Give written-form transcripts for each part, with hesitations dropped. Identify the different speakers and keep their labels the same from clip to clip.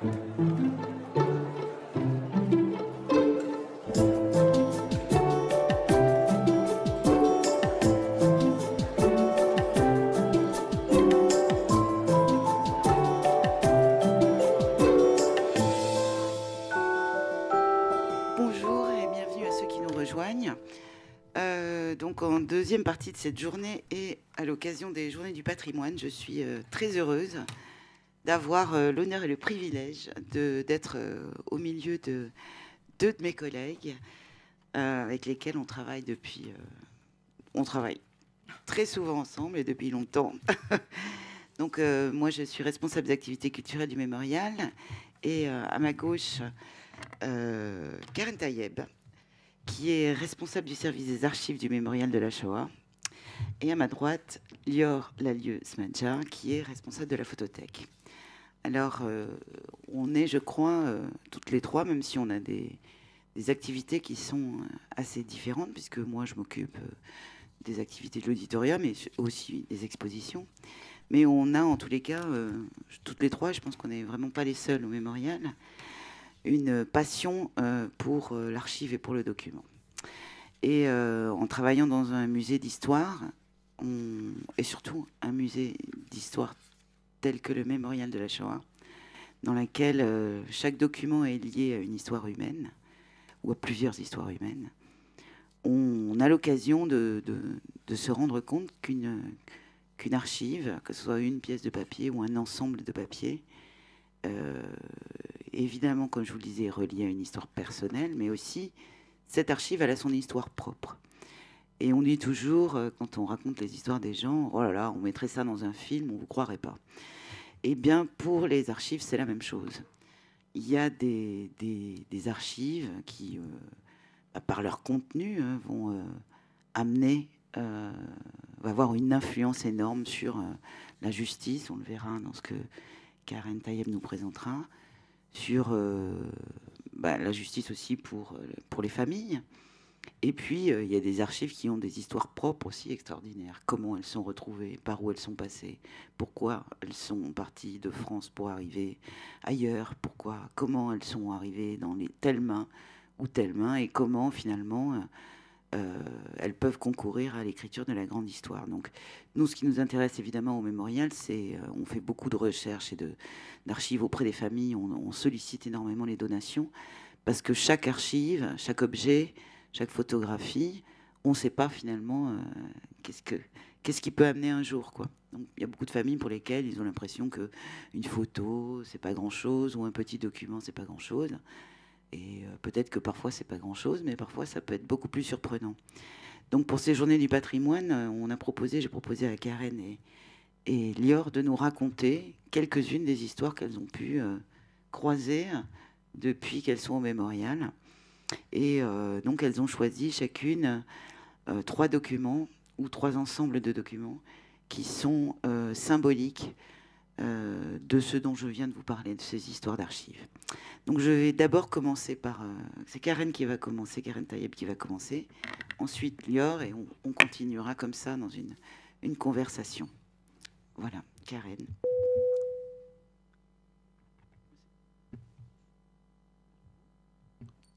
Speaker 1: Bonjour et bienvenue à ceux qui nous rejoignent. Donc en deuxième partie de cette journée et à l'occasion des Journées du patrimoine, je suis très heureuse d'avoir l'honneur et le privilège d'être au milieu de deux de mes collègues avec lesquels on travaille on travaille très souvent ensemble et depuis longtemps. Donc moi je suis responsable des activités culturelles du mémorial et à ma gauche Karen Tayeb, qui est responsable du service des archives du mémorial de la Shoah, et à ma droite, Lior Lallieu-Smadja, qui est responsable de la photothèque. Alors, on est, je crois, toutes les trois, même si on a des activités qui sont assez différentes, puisque moi, je m'occupe des activités de l'auditorium, mais aussi des expositions. Mais on a, en tous les cas, toutes les trois, je pense qu'on n'est vraiment pas les seuls au mémorial, une passion pour l'archive et pour le document. Et en travaillant dans un musée d'histoire, et surtout un musée d'histoire tel que le mémorial de la Shoah, dans lequel chaque document est lié à une histoire humaine, ou à plusieurs histoires humaines, on a l'occasion de se rendre compte qu'une archive, que ce soit une pièce de papier ou un ensemble de papier, évidemment, comme je vous le disais, reliée à une histoire personnelle, mais aussi, cette archive, elle a son histoire propre. Et on dit toujours, quand on raconte les histoires des gens, oh là là, on mettrait ça dans un film, on ne vous croirait pas. Eh bien, pour les archives, c'est la même chose. Il y a des archives qui, par leur contenu, vont amener, va avoir une influence énorme sur la justice, on le verra dans ce que Karen Tayeb nous présentera, sur la justice aussi pour les familles. Et puis, il y a des archives qui ont des histoires propres aussi extraordinaires. Comment elles sont retrouvées, par où elles sont passées, pourquoi elles sont parties de France pour arriver ailleurs, comment elles sont arrivées dans telles mains ou telles mains, et comment finalement elles peuvent concourir à l'écriture de la grande histoire. Donc, nous, ce qui nous intéresse évidemment au mémorial, c'est on fait beaucoup de recherches et d'archives auprès des familles. On sollicite énormément les donations parce que chaque archive, chaque objet, chaque photographie, on ne sait pas finalement qu'est-ce qui peut amener un jour, quoi. Donc, il y a beaucoup de familles pour lesquelles ils ont l'impression qu'une photo, c'est pas grand-chose, ou un petit document, c'est pas grand-chose. Et peut-être que parfois, c'est pas grand-chose, mais parfois, ça peut être beaucoup plus surprenant. Donc, pour ces Journées du patrimoine, j'ai proposé à Karen et Lior de nous raconter quelques-unes des histoires qu'elles ont pu croiser depuis qu'elles sont au mémorial. Et donc, elles ont choisi chacune 3 documents ou 3 ensembles de documents qui sont symboliques de ce dont je viens de vous parler, de ces histoires d'archives. Donc je vais d'abord commencer par... c'est Karen qui va commencer, Karen Tayeb qui va commencer. Ensuite Lior, et on continuera comme ça dans une conversation. Voilà, Karen.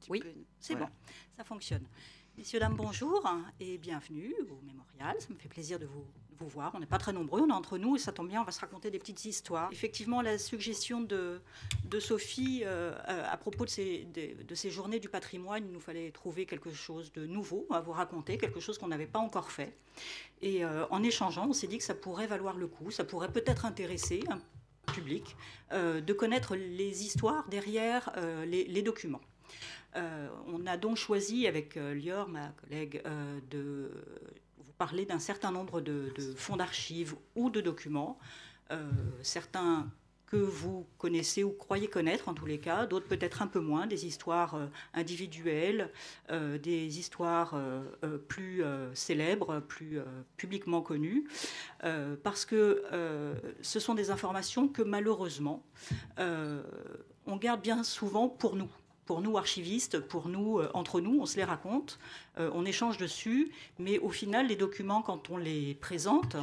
Speaker 2: Oui, c'est bon, ça fonctionne. Messieurs, dames, bonjour et bienvenue au mémorial. Ça me fait plaisir de vous voir. On n'est pas très nombreux, on est entre nous et ça tombe bien, on va se raconter des petites histoires. Effectivement, la suggestion de Sophie à propos de ces Journées du patrimoine, il nous fallait trouver quelque chose de nouveau à vous raconter, quelque chose qu'on n'avait pas encore fait. Et en échangeant, on s'est dit que ça pourrait valoir le coup, ça pourrait peut-être intéresser un public de connaître les histoires derrière les documents. On a donc choisi avec Lior, ma collègue, de vous parler d'un certain nombre de fonds d'archives ou de documents, certains que vous connaissez ou croyez connaître en tous les cas, d'autres peut-être un peu moins, des histoires individuelles, des histoires plus célèbres, plus publiquement connues, parce que ce sont des informations que malheureusement on garde bien souvent pour nous. Pour nous archivistes, pour nous, entre nous, on se les raconte, on échange dessus, mais au final, les documents, quand on les présente,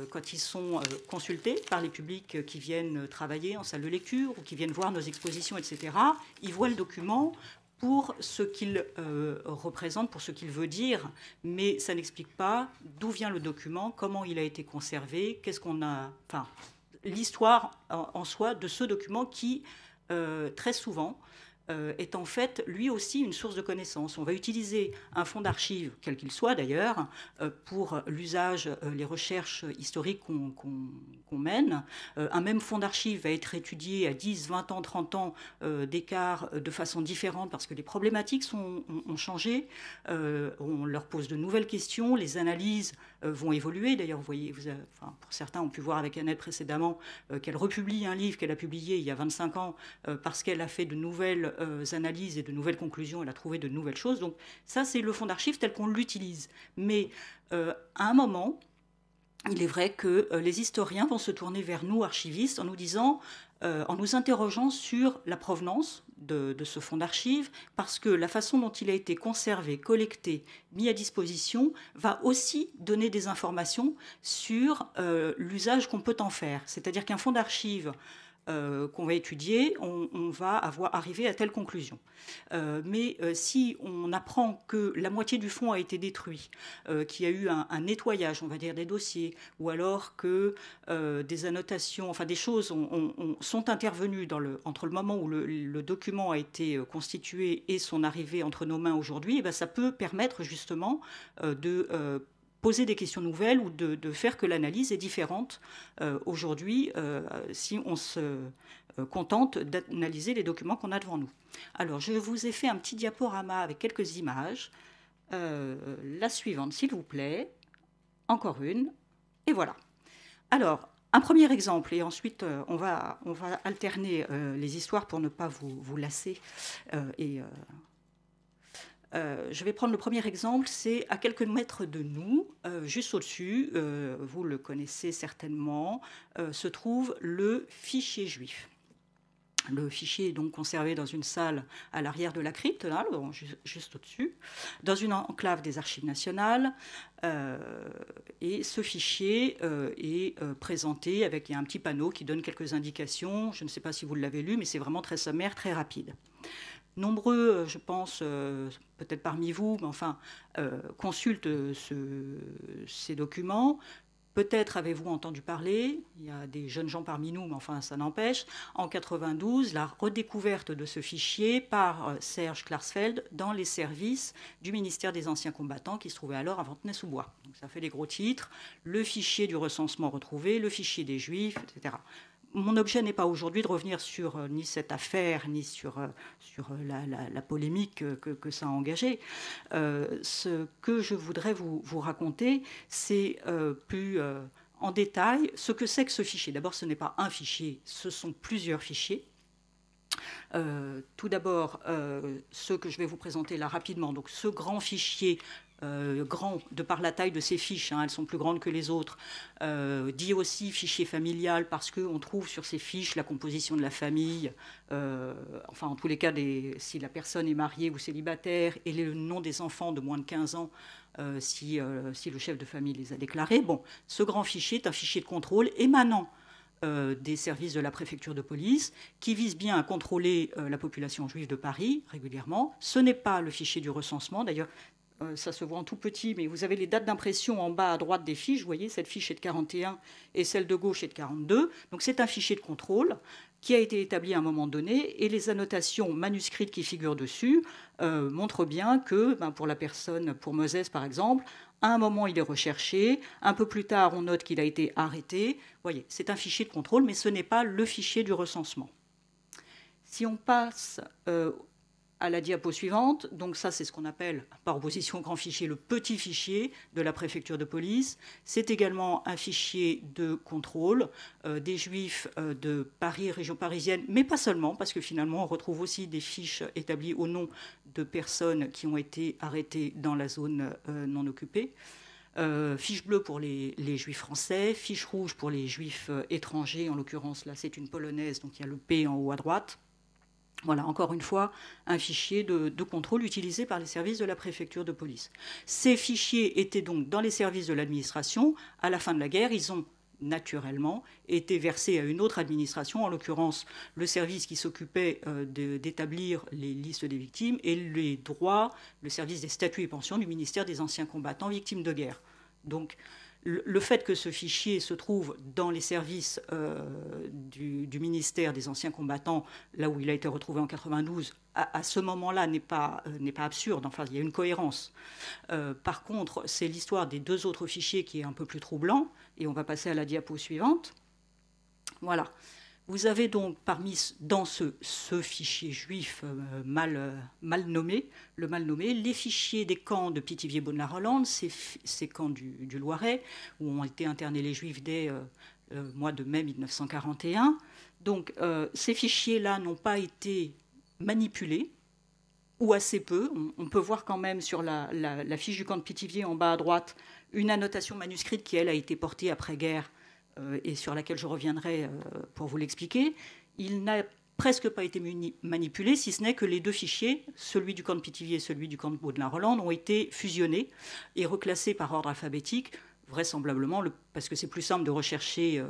Speaker 2: quand ils sont consultés par les publics qui viennent travailler en salle de lecture ou qui viennent voir nos expositions, etc., ils voient le document pour ce qu'il représente, pour ce qu'il veut dire, mais ça n'explique pas d'où vient le document, comment il a été conservé, qu'est-ce qu'on a... Enfin, l'histoire en soi de ce document qui, très souvent, est en fait lui aussi une source de connaissances. On va utiliser un fonds d'archives, quel qu'il soit d'ailleurs, pour l'usage, les recherches historiques qu'on mène. Un même fonds d'archives va être étudié à 10, 20 ans, 30 ans d'écart de façon différente parce que les problématiques ont changé. On leur pose de nouvelles questions, les analyses vont évoluer. D'ailleurs, vous voyez, pour certains ont pu voir avec Annette précédemment qu'elle republie un livre qu'elle a publié il y a 25 ans parce qu'elle a fait de nouvelles analyses et de nouvelles conclusions, elle a trouvé de nouvelles choses. Donc ça, c'est le fonds d'archives tel qu'on l'utilise. Mais à un moment, il est vrai que les historiens vont se tourner vers nous, archivistes, en nous disant, en nous interrogeant sur la provenance de ce fonds d'archives, parce que la façon dont il a été conservé, collecté, mis à disposition, va aussi donner des informations sur l'usage qu'on peut en faire. C'est-à-dire qu'un fonds d'archives qu'on va étudier, on va arriver à telle conclusion. Mais si on apprend que la moitié du fonds a été détruit, qu'il y a eu un nettoyage, on va dire, des dossiers, ou alors que des annotations, enfin des choses sont intervenues entre le moment où le document a été constitué et son arrivée entre nos mains aujourd'hui, eh bien, ça peut permettre justement de poser des questions nouvelles ou de faire que l'analyse est différente aujourd'hui si on se contente d'analyser les documents qu'on a devant nous. Alors, je vous ai fait un petit diaporama avec quelques images. La suivante, s'il vous plaît. Encore une. Et voilà. Alors, un premier exemple, et ensuite on va alterner les histoires pour ne pas vous lasser je vais prendre le premier exemple, c'est à quelques mètres de nous, juste au-dessus, vous le connaissez certainement, se trouve le fichier juif. Le fichier est donc conservé dans une salle à l'arrière de la crypte, là, juste au-dessus, dans une enclave des Archives nationales. Et ce fichier est présenté avec un petit panneau qui donne quelques indications. Je ne sais pas si vous l'avez lu, mais c'est vraiment très sommaire, très rapide. Nombreux, je pense, peut-être parmi vous, mais enfin, consultent ces documents. Peut-être avez-vous entendu parler, il y a des jeunes gens parmi nous, mais enfin, ça n'empêche, en 92, la redécouverte de ce fichier par Serge Klarsfeld dans les services du ministère des Anciens Combattants qui se trouvait alors à Fontenay-sous-Bois. Donc ça fait des gros titres, le fichier du recensement retrouvé, le fichier des Juifs, etc. Mon objet n'est pas aujourd'hui de revenir sur ni cette affaire, ni sur la polémique que ça a engagée. Ce que je voudrais vous raconter, c'est plus en détail ce que c'est que ce fichier. D'abord, ce n'est pas un fichier, ce sont plusieurs fichiers. Tout d'abord, ce que je vais vous présenter là rapidement, donc ce grand fichier grand de par la taille de ces fiches, elles sont plus grandes que les autres, dit aussi fichier familial parce qu'on trouve sur ces fiches la composition de la famille, enfin en tous les cas si la personne est mariée ou célibataire, et le nom des enfants de moins de 15 ans si le chef de famille les a déclarés. Bon, ce grand fichier est un fichier de contrôle émanant des services de la préfecture de police qui vise bien à contrôler la population juive de Paris régulièrement. Ce n'est pas le fichier du recensement, d'ailleurs ça se voit en tout petit, mais vous avez les dates d'impression en bas à droite des fiches. Vous voyez, cette fiche est de 41 et celle de gauche est de 42. Donc c'est un fichier de contrôle qui a été établi à un moment donné, et les annotations manuscrites qui figurent dessus montrent bien que, pour la personne, pour Moses par exemple, à un moment il est recherché, un peu plus tard on note qu'il a été arrêté. Vous voyez, c'est un fichier de contrôle, mais ce n'est pas le fichier du recensement. Si on passe à la diapo suivante, donc ça c'est ce qu'on appelle par opposition au grand fichier le petit fichier de la préfecture de police. C'est également un fichier de contrôle des Juifs de Paris, région parisienne, mais pas seulement, parce que finalement on retrouve aussi des fiches établies au nom de personnes qui ont été arrêtées dans la zone non occupée. Fiche bleue pour les Juifs français, fiche rouge pour les Juifs étrangers, en l'occurrence là c'est une polonaise, donc il y a le P en haut à droite. Voilà, encore une fois, un fichier de contrôle utilisé par les services de la préfecture de police. Ces fichiers étaient donc dans les services de l'administration. À la fin de la guerre, ils ont naturellement été versés à une autre administration, en l'occurrence le service qui s'occupait d'établir les listes des victimes et les droits, le service des statuts et pensions du ministère des anciens combattants victimes de guerre. Donc le fait que ce fichier se trouve dans les services du ministère des anciens combattants, là où il a été retrouvé en 92, à ce moment-là n'est pas absurde, enfin il y a une cohérence. Par contre, c'est l'histoire des deux autres fichiers qui est un peu plus troublant, et on va passer à la diapo suivante. Voilà. Vous avez donc dans ce fichier juif mal nommé, les fichiers des camps de Pithiviers-Beaune-la-Rolande, ces camps du Loiret, où ont été internés les juifs dès le mois de mai 1941. Donc ces fichiers-là n'ont pas été manipulés, ou assez peu. On peut voir quand même sur la fiche du camp de Pithiviers en bas à droite une annotation manuscrite qui, elle, a été portée après-guerre et sur laquelle je reviendrai pour vous l'expliquer. Il n'a presque pas été manipulé, si ce n'est que les deux fichiers, celui du camp de Pithiviers et celui du camp de Beaune-la-Rolande, ont été fusionnés et reclassés par ordre alphabétique, vraisemblablement parce que c'est plus simple de rechercher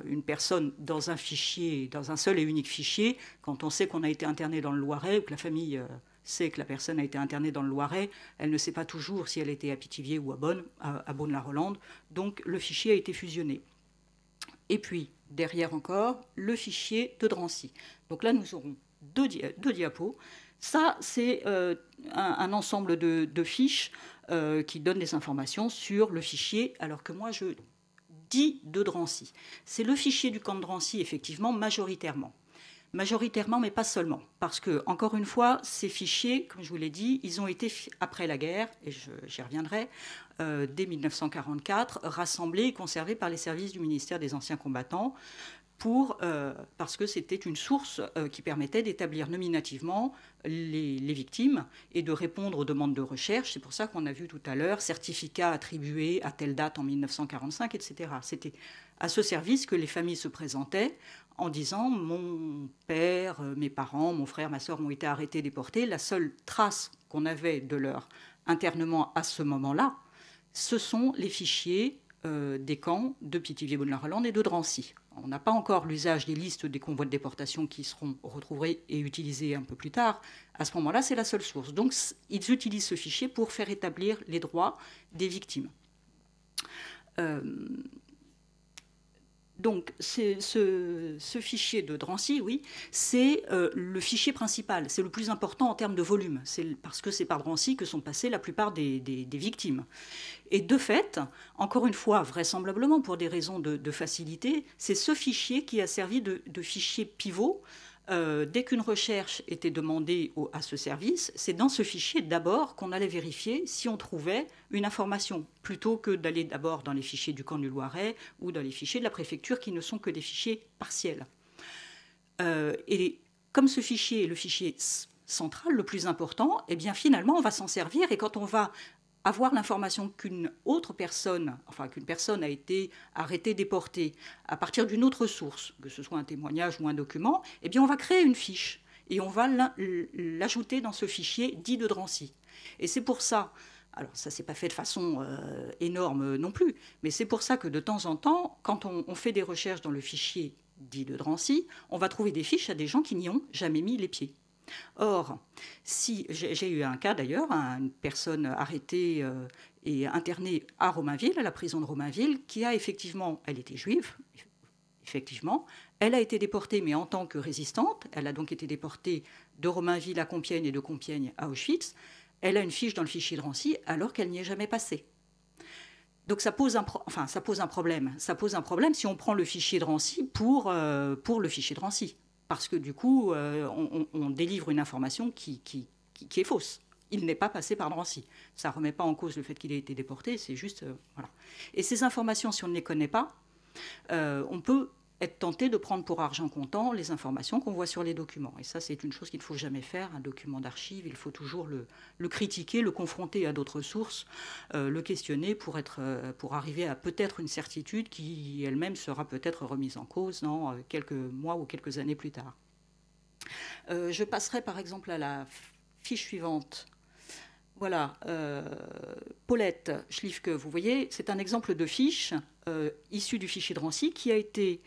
Speaker 2: une personne dans un fichier, dans un seul et unique fichier, quand on sait qu'on a été interné dans le Loiret ou que la famille sait que la personne a été internée dans le Loiret, elle ne sait pas toujours si elle était à Pithiviers ou à Beaune-la-Rolande, donc le fichier a été fusionné. Et puis, derrière encore, le fichier de Drancy. Donc là, nous aurons deux diapos. Ça, c'est un ensemble de fiches qui donnent des informations sur le fichier, alors que moi, je dis de Drancy. C'est le fichier du camp de Drancy, effectivement, majoritairement. Majoritairement, mais pas seulement. Parce que, encore une fois, ces fichiers, comme je vous l'ai dit, ils ont été, après la guerre, et j'y reviendrai, dès 1944, rassemblés et conservés par les services du ministère des Anciens Combattants, parce que c'était une source qui permettait d'établir nominativement les victimes et de répondre aux demandes de recherche. C'est pour ça qu'on a vu tout à l'heure certificat attribué à telle date en 1945, etc. C'était à ce service que les familles se présentaient en disant « mon père, mes parents, mon frère, ma sœur ont été arrêtés, déportés ». La seule trace qu'on avait de leur internement à ce moment-là, ce sont les fichiers des camps de Pithiviers-Beaune-la-Rolande et de Drancy. On n'a pas encore l'usage des listes des convois de déportation qui seront retrouvés et utilisés un peu plus tard. À ce moment-là, c'est la seule source. Donc, ils utilisent ce fichier pour faire établir les droits des victimes. Donc, ce fichier de Drancy, oui, c'est le fichier principal. C'est le plus important en termes de volume. C'est parce que c'est par Drancy que sont passées la plupart des victimes. Et de fait, encore une fois, vraisemblablement pour des raisons de facilité, c'est ce fichier qui a servi de fichier pivot. Dès qu'une recherche était demandée à ce service, c'est dans ce fichier d'abord qu'on allait vérifier si on trouvait une information, plutôt que d'aller d'abord dans les fichiers du camp du Loiret ou dans les fichiers de la préfecture qui ne sont que des fichiers partiels. Et comme ce fichier est le fichier central, le plus important, eh bien finalement on va s'en servir, et quand on va avoir l'information qu'une personne a été arrêtée, déportée, à partir d'une autre source, que ce soit un témoignage ou un document, eh bien on va créer une fiche et on va l'ajouter dans ce fichier dit de Drancy. Et c'est pour ça, alors ça s'est pas fait de façon énorme non plus, mais c'est pour ça que de temps en temps, quand on fait des recherches dans le fichier dit de Drancy, on va trouver des fiches à des gens qui n'y ont jamais mis les pieds. Or, si j'ai eu un cas d'ailleurs, une personne arrêtée et internée à Romainville, à la prison de Romainville, qui a effectivement, elle était juive, effectivement, elle a été déportée, mais en tant que résistante, elle a donc été déportée de Romainville à Compiègne et de Compiègne à Auschwitz. Elle a une fiche dans le fichier de Drancy alors qu'elle n'y est jamais passée. Donc ça pose un problème. Ça pose un problème si on prend le fichier de Drancy pour le fichier de Drancy. Parce que du coup, on délivre une information qui est fausse. Il n'est pas passé par Drancy. Ça ne remet pas en cause le fait qu'il ait été déporté, c'est juste... voilà. Et ces informations, si on ne les connaît pas, on peut être tenté de prendre pour argent comptant les informations qu'on voit sur les documents. Et ça, c'est une chose qu'il ne faut jamais faire. Un document d'archive, il faut toujours le critiquer, le confronter à d'autres sources, le questionner pour arriver à peut-être une certitude qui elle-même sera peut-être remise en cause dans quelques mois ou quelques années plus tard. Je passerai par exemple à la fiche suivante. Voilà, Paulette Schliffke, vous voyez, c'est un exemple de fiche issu du fichier de Drancy qui a été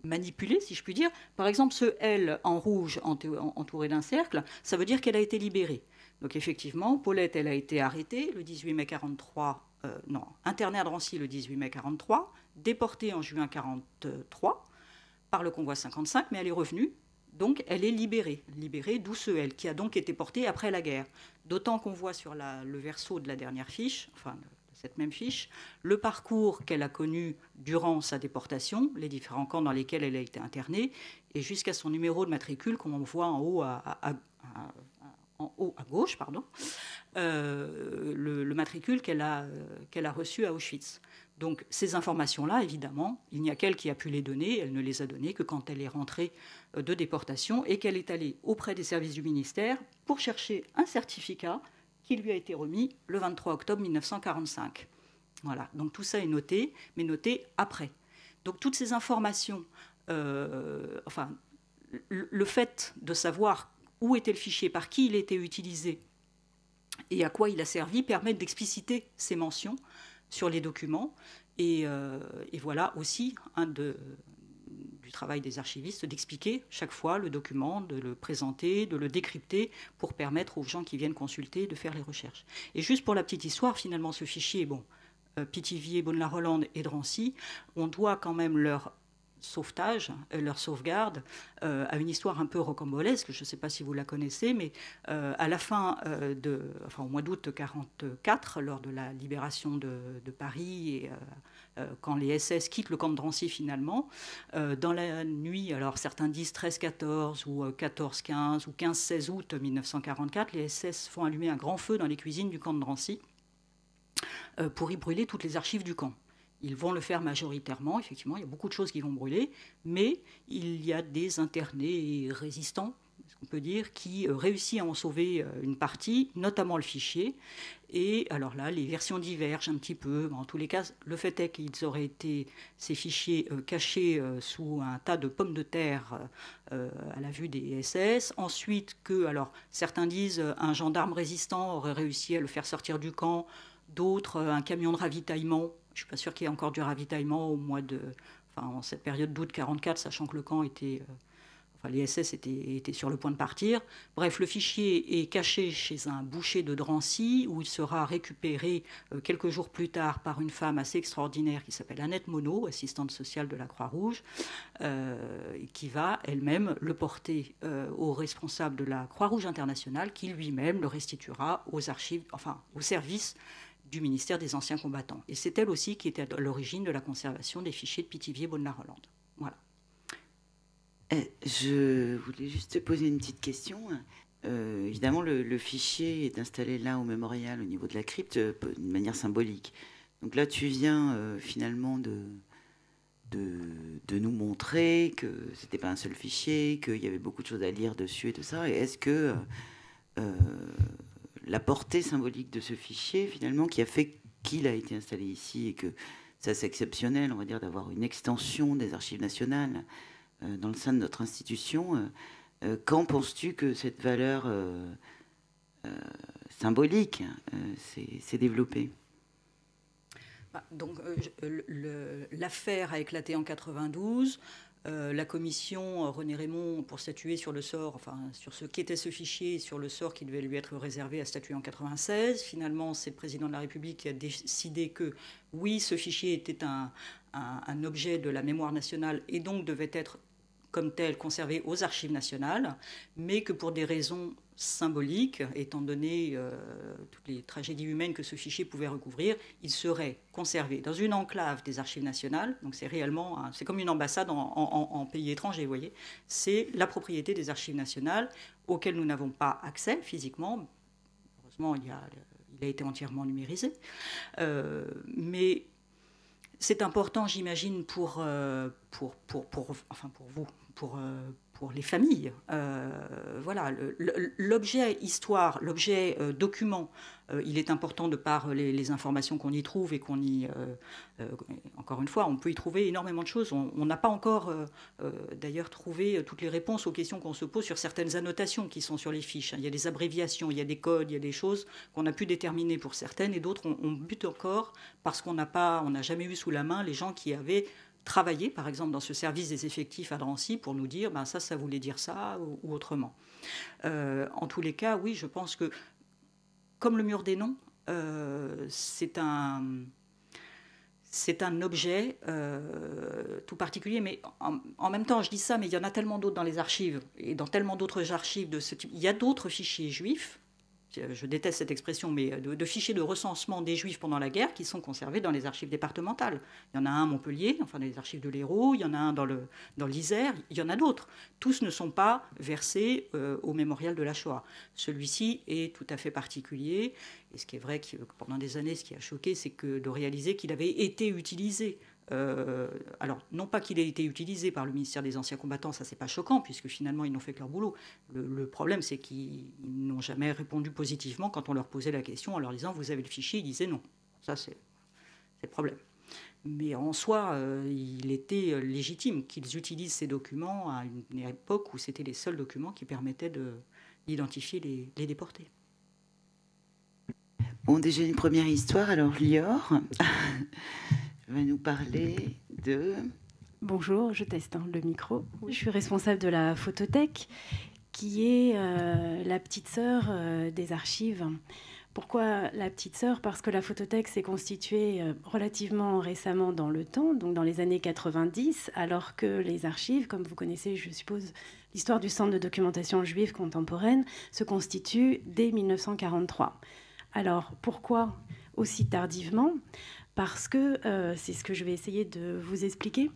Speaker 2: manipulé, si je puis dire. Par exemple, ce L en rouge entouré d'un cercle, ça veut dire qu'elle a été libérée. Donc effectivement, Paulette, elle a été arrêtée le 18 mai 43, internée à Drancy le 18 mai 43, déportée en juin 43 par le convoi 55, mais elle est revenue. Donc, elle est libérée, d'où ce L, qui a donc été porté après la guerre. D'autant qu'on voit sur le verso de la dernière fiche, enfin, de cette même fiche, le parcours qu'elle a connu durant sa déportation, les différents camps dans lesquels elle a été internée, et jusqu'à son numéro de matricule, qu'on voit en haut à gauche, le matricule qu'elle a reçu à Auschwitz. Donc ces informations-là, évidemment, il n'y a qu'elle qui a pu les donner. Elle ne les a données que quand elle est rentrée de déportation et qu'elle est allée auprès des services du ministère pour chercher un certificat qui lui a été remis le 23 octobre 1945. Voilà, donc tout ça est noté, mais noté après. Donc toutes ces informations, le fait de savoir où était le fichier, par qui il était utilisé et à quoi il a servi permet d'expliciter ces mentions sur les documents. Et voilà aussi du travail des archivistes d'expliquer chaque fois le document, de le présenter, de le décrypter pour permettre aux gens qui viennent consulter de faire les recherches. Et juste pour la petite histoire, finalement, ce fichier, Pithiviers, Beaune-la-Rolande et Drancy, on doit quand même leur sauvetage, leur sauvegarde, à une histoire un peu rocambolesque. Je ne sais pas si vous la connaissez, mais à la fin au mois d'août 1944, lors de la libération de Paris et quand les SS quittent le camp de Drancy finalement, dans la nuit, alors certains disent 13-14 ou 14-15 ou 15-16 août 1944, les SS font allumer un grand feu dans les cuisines du camp de Drancy pour y brûler toutes les archives du camp. Ils vont le faire majoritairement, effectivement, il y a beaucoup de choses qui vont brûler, mais il y a des internés résistants, on peut dire, qui réussissent à en sauver une partie, notamment le fichier. Et alors là, les versions divergent un petit peu. En tous les cas, le fait est qu'ils auraient été, ces fichiers, cachés sous un tas de pommes de terre à la vue des SS. Ensuite, certains disent un gendarme résistant aurait réussi à le faire sortir du camp, d'autres, un camion de ravitaillement. Je ne suis pas sûre qu'il y ait encore du ravitaillement en cette période d'août 1944, sachant que le camp était... les SS étaient sur le point de partir. Bref, le fichier est caché chez un boucher de Drancy, où il sera récupéré quelques jours plus tard par une femme assez extraordinaire qui s'appelle Annette Monod, assistante sociale de la Croix-Rouge, qui va elle-même le porter au responsable de la Croix-Rouge internationale, qui lui-même le restituera aux archives, au service du ministère des Anciens Combattants. Et c'est elle aussi qui était à l'origine de la conservation des fichiers de Pithiviers, Beaune-la-Rolande. Voilà.
Speaker 1: Je voulais juste te poser une petite question. Évidemment, le fichier est installé là au mémorial, au niveau de la crypte, de manière symbolique. Donc là, tu viens finalement de nous montrer que c'était pas un seul fichier, qu'il y avait beaucoup de choses à lire dessus et tout ça. Et est-ce que la portée symbolique de ce fichier, finalement, qui a fait qu'il a été installé ici et que ça c'est exceptionnel, on va dire, d'avoir une extension des archives nationales dans le sein de notre institution, quand penses-tu que cette valeur symbolique s'est développée ?
Speaker 2: L'affaire a éclaté en 92. La commission René Raymond, pour statuer sur le sort, sur ce qu'était ce fichier, sur le sort qui devait lui être réservé, a statué en 96. Finalement, c'est le président de la République qui a décidé que, oui, ce fichier était un objet de la mémoire nationale et donc devait être comme tel conservé aux archives nationales, mais que pour des raisons symboliques, étant donné toutes les tragédies humaines que ce fichier pouvait recouvrir, il serait conservé dans une enclave des archives nationales. Donc c'est réellement, c'est comme une ambassade en pays étranger, vous voyez. C'est la propriété des archives nationales auxquelles nous n'avons pas accès physiquement. Heureusement, il a été entièrement numérisé. Mais c'est important, j'imagine, pour enfin pour vous, pour les familles. Voilà, l'objet histoire, l'objet document, il est important de par les informations qu'on y trouve et qu'on y... encore une fois, on peut y trouver énormément de choses. On n'a pas encore, d'ailleurs, trouvé toutes les réponses aux questions qu'on se pose sur certaines annotations qui sont sur les fiches. Il y a des abréviations, il y a des codes, il y a des choses qu'on a pu déterminer pour certaines, et d'autres, on bute encore parce qu'on n'a jamais eu sous la main les gens qui avaient travailler, par exemple, dans ce service des effectifs à Drancy pour nous dire ben, ça voulait dire ça ou autrement. En tous les cas, oui, je pense que, comme le mur des noms, c'est un objet tout particulier, mais en même temps, je dis ça, mais il y en a tellement d'autres dans les archives, et dans tellement d'autres archives de ce type. Il y a d'autres fichiers juifs, je déteste cette expression, mais de fichiers de recensement des Juifs pendant la guerre qui sont conservés dans les archives départementales. Il y en a un à Montpellier, enfin dans les archives de l'Hérault, il y en a un dans l'Isère, il y en a d'autres. Tous ne sont pas versés au mémorial de la Shoah. Celui-ci est tout à fait particulier, et ce qui est vrai que pendant des années, ce qui a choqué, c'est de réaliser qu'il avait été utilisé. Alors, non pas qu'il ait été utilisé par le ministère des Anciens Combattants, ça c'est pas choquant, puisque finalement ils n'ont fait que leur boulot. Le problème, c'est qu'ils n'ont jamais répondu positivement quand on leur posait la question en leur disant vous avez le fichier, ils disaient non. Ça c'est le problème. Mais en soi, il était légitime qu'ils utilisent ces documents à une époque où c'était les seuls documents qui permettaient d'identifier les déportés.
Speaker 1: Bon, déjà une première histoire, alors Lior va nous parler de...
Speaker 3: Bonjour, je teste le micro. Je suis responsable de la photothèque, qui est la petite sœur des archives. Pourquoi la petite sœur? Parce que la photothèque s'est constituée relativement récemment dans le temps, donc dans les années 90, alors que les archives, comme vous connaissez, je suppose, l'histoire du Centre de documentation juive contemporaine, se constitue dès 1943. Alors, pourquoi aussi tardivement? Parce que c'est ce que je vais essayer de vous expliquer.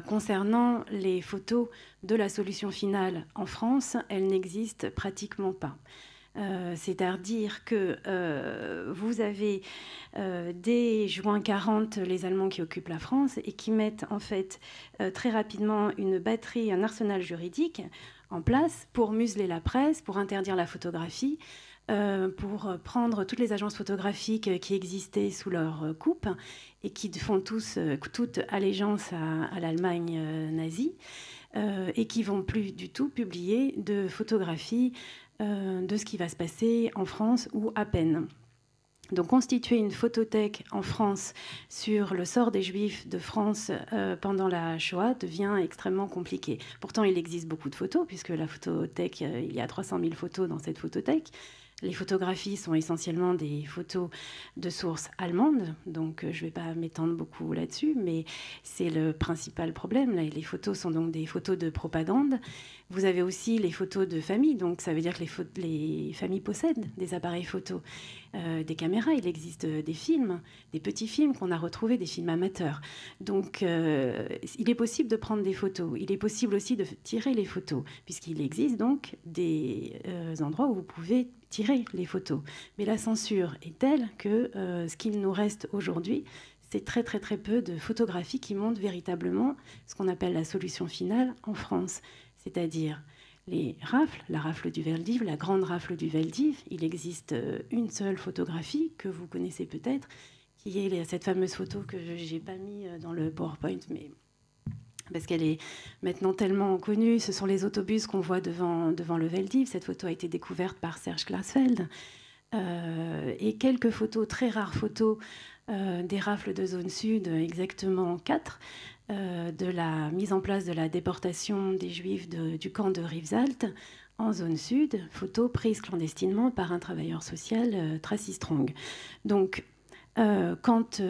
Speaker 3: Concernant les photos de la solution finale en France, elles n'existent pratiquement pas. C'est-à-dire que vous avez dès juin 40 les Allemands qui occupent la France et qui mettent en fait très rapidement une batterie, un arsenal juridique en place pour museler la presse, pour interdire la photographie, pour prendre toutes les agences photographiques qui existaient sous leur coupe et qui font toute allégeance à l'Allemagne nazie et qui vont plus du tout publier de photographies de ce qui va se passer en France ou à peine. Donc constituer une photothèque en France sur le sort des Juifs de France pendant la Shoah devient extrêmement compliqué. Pourtant, il existe beaucoup de photos, puisque la photothèque, il y a 300 000 photos dans cette photothèque. Les photographies sont essentiellement des photos de sources allemandes, donc je ne vais pas m'étendre beaucoup là-dessus, mais c'est le principal problème. Les photos sont donc des photos de propagande. Vous avez aussi les photos de famille, donc ça veut dire que les familles possèdent des appareils photos, des caméras. Il existe des films, des petits films qu'on a retrouvés, des films amateurs. Donc il est possible de prendre des photos. Il est possible aussi de tirer les photos, puisqu'il existe donc des endroits où vous pouvez tirer les photos. Mais la censure est telle que ce qu'il nous reste aujourd'hui, c'est très très très peu de photographies qui montrent véritablement ce qu'on appelle la solution finale en France. C'est-à-dire les rafles, la rafle du Veldiv, la grande rafle du Veldiv. Il existe une seule photographie que vous connaissez peut-être, qui est cette fameuse photo que je n'ai pas mis dans le PowerPoint, mais parce qu'elle est maintenant tellement connue. Ce sont les autobus qu'on voit devant le Veldiv. Cette photo a été découverte par Serge Glasfeld. Et quelques photos, très rares photos, des rafles de zone sud, exactement 4, de la mise en place de la déportation des Juifs du camp de Rivesaltes en zone sud, photos prises clandestinement par un travailleur social, Tracy Strong. Donc, quand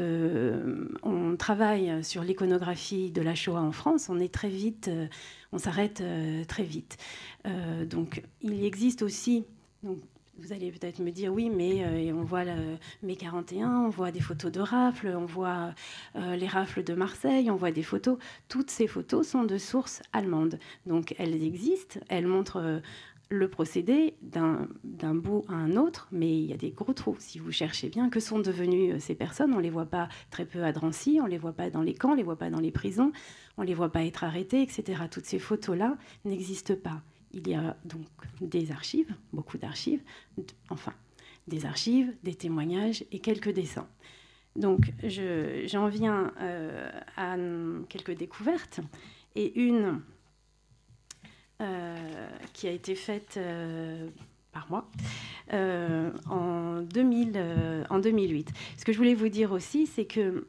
Speaker 3: on travaille sur l'iconographie de la Shoah en France, on est très vite, on s'arrête très vite. Donc, il existe aussi... Donc, vous allez peut-être me dire, oui, mais on voit mai 41, on voit des photos de rafles, on voit les rafles de Marseille, on voit des photos. Toutes ces photos sont de sources allemandes. Donc elles existent, elles montrent le procédé d'un bout à un autre, mais il y a des gros trous. Si vous cherchez bien, que sont devenues ces personnes? On ne les voit pas très peu à Drancy, on ne les voit pas dans les camps, on ne les voit pas dans les prisons, on ne les voit pas être arrêtés, etc. Toutes ces photos-là n'existent pas. Il y a donc des archives, beaucoup d'archives, enfin, des archives, des témoignages et quelques dessins. Donc, j'en viens à quelques découvertes, et une qui a été faite par moi en 2008. Ce que je voulais vous dire aussi, c'est que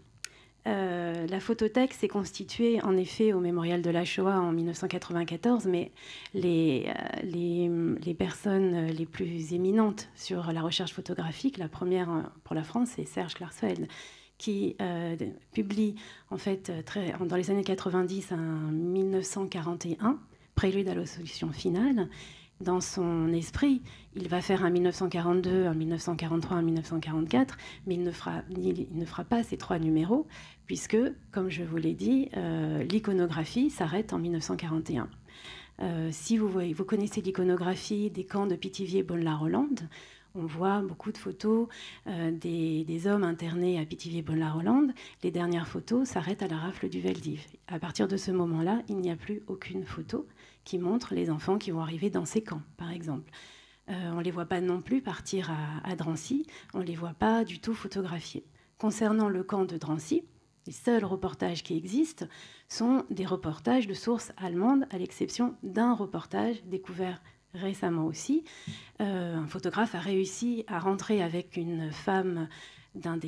Speaker 3: la photothèque s'est constituée en effet au Mémorial de la Shoah en 1994, mais les personnes les plus éminentes sur la recherche photographique, la première pour la France, c'est Serge Klarsfeld, qui publie en fait dans les années 90 un 1941, Prélude à la solution finale. Dans son esprit, il va faire un 1942, un 1943, un 1944, mais il ne fera pas ces 3 numéros, puisque, comme je vous l'ai dit, l'iconographie s'arrête en 1941. Si vous connaissez l'iconographie des camps de Pithiviers et Bonne-la-Rolande, on voit beaucoup de photos des hommes internés à Pithiviers et Bonne-la-Rolande. Les dernières photos s'arrêtent à la rafle du Veldiv. À partir de ce moment-là, il n'y a plus aucune photo qui montre les enfants qui vont arriver dans ces camps, par exemple. On ne les voit pas non plus partir à Drancy, on ne les voit pas du tout photographiés. Concernant le camp de Drancy, les seuls reportages qui existent sont des reportages de sources allemandes, à l'exception d'un reportage découvert récemment aussi. Un photographe a réussi à rentrer avec une femme d'un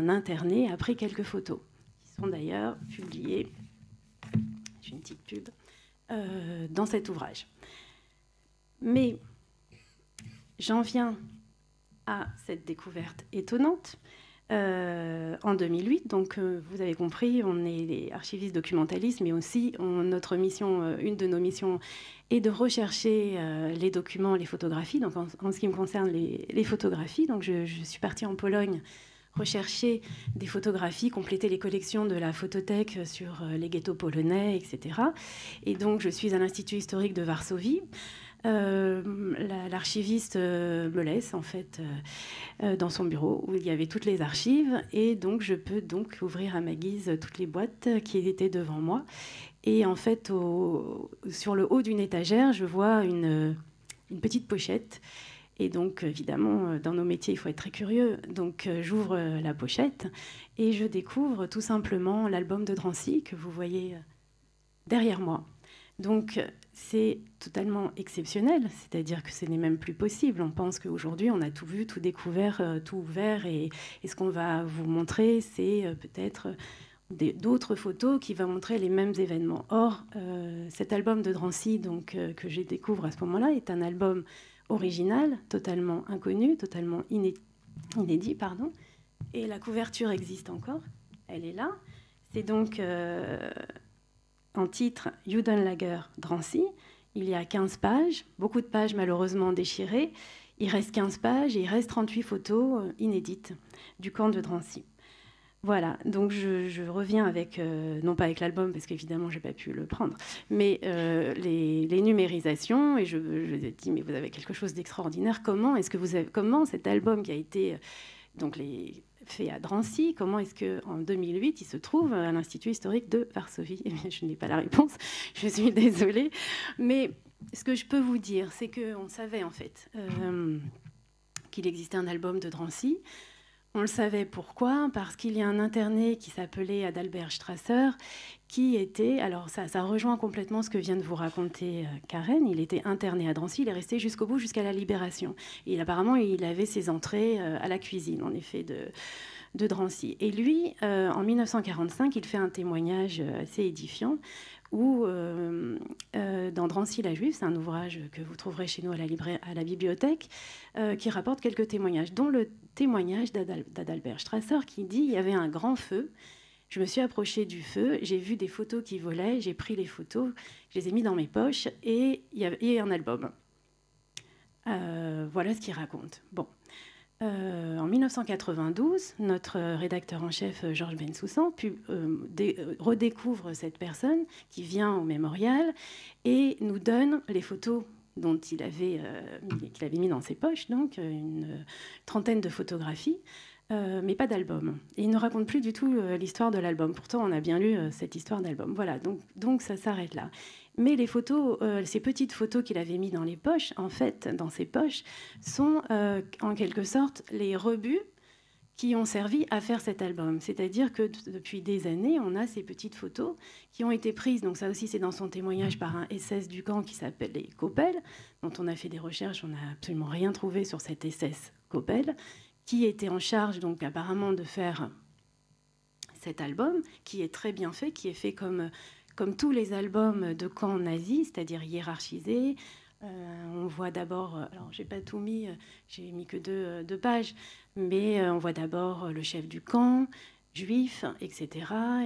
Speaker 3: interné, a pris quelques photos, qui sont d'ailleurs publiées, j'ai une petite pub, dans cet ouvrage. Mais j'en viens à cette découverte étonnante. En 2008, donc vous avez compris, on est les archivistes documentalistes, mais aussi notre mission, une de nos missions est de rechercher les documents, les photographies. Donc en ce qui me concerne, les photographies. Donc je suis partie en Pologne rechercher des photographies, compléter les collections de la photothèque sur les ghettos polonais, etc. Et donc je suis à l'Institut historique de Varsovie. L'archiviste me laisse en fait dans son bureau où il y avait toutes les archives, et donc je peux donc ouvrir à ma guise toutes les boîtes qui étaient devant moi, et en fait sur le haut d'une étagère je vois une petite pochette, et donc évidemment dans nos métiers il faut être très curieux, donc j'ouvre la pochette et je découvre tout simplement l'album de Drancy que vous voyez derrière moi. Donc, c'est totalement exceptionnel, c'est-à-dire que ce n'est même plus possible. On pense qu'aujourd'hui, on a tout vu, tout découvert, tout ouvert, et ce qu'on va vous montrer, c'est peut-être d'autres photos qui vont montrer les mêmes événements. Or, cet album de Drancy, donc, que je découvre à ce moment-là, est un album original, totalement inconnu, totalement inédit, pardon. Et la couverture existe encore, elle est là. C'est donc... en titre Judenlager Drancy, il y a 15 pages, beaucoup de pages malheureusement déchirées. Il reste 15 pages et il reste 38 photos inédites du camp de Drancy. Voilà, donc je reviens avec, non pas avec l'album, parce qu'évidemment je n'ai pas pu le prendre, mais les numérisations, et je dis, mais vous avez quelque chose d'extraordinaire, comment cet album qui a été donc fait à Drancy, comment est-ce qu'en 2008, il se trouve à l'Institut historique de Varsovie? Eh bien, je n'ai pas la réponse, je suis désolée. Mais ce que je peux vous dire, c'est qu'on savait en fait qu'il existait un album de Drancy. On le savait pourquoi? Parce qu'il y a un interné qui s'appelait Adalbert Strasser, qui était... Alors ça rejoint complètement ce que vient de vous raconter Karen. Il était interné à Drancy, il est resté jusqu'au bout, jusqu'à la Libération. Et apparemment, il avait ses entrées à la cuisine, en effet, de Drancy. Et lui, en 1945, il fait un témoignage assez édifiant où, dans Drancy la Juive, c'est un ouvrage que vous trouverez chez nous à la bibliothèque, qui rapporte quelques témoignages, dont le témoignage d'Adalbert Strasser qui dit « Il y avait un grand feu, je me suis approchée du feu, j'ai vu des photos qui volaient, j'ai pris les photos, je les ai mis dans mes poches et il y avait un album. » Voilà ce qu'il raconte. Bon. En 1992, notre rédacteur en chef, Georges Bensoussan, redécouvre cette personne qui vient au mémorial et nous donne les photos qu'il avait mis dans ses poches, donc une trentaine de photographies, mais pas d'album. Et il ne raconte plus du tout l'histoire de l'album. Pourtant, on a bien lu cette histoire d'album. Voilà, donc ça s'arrête là. Mais les photos, ces petites photos qu'il avait mis dans les poches, en fait, dans ses poches, sont en quelque sorte les rebuts qui ont servi à faire cet album. C'est-à-dire que depuis des années, on a ces petites photos qui ont été prises, donc ça aussi c'est dans son témoignage, par un SS du camp qui s'appelle les Coppel, dont on a fait des recherches, on n'a absolument rien trouvé sur cet SS Coppel, qui était en charge donc apparemment de faire cet album, qui est très bien fait, qui est fait comme tous les albums de camp nazis, c'est-à-dire hiérarchisé. On voit d'abord, alors j'ai pas tout mis, j'ai mis que deux pages, mais on voit d'abord le chef du camp, juif, etc.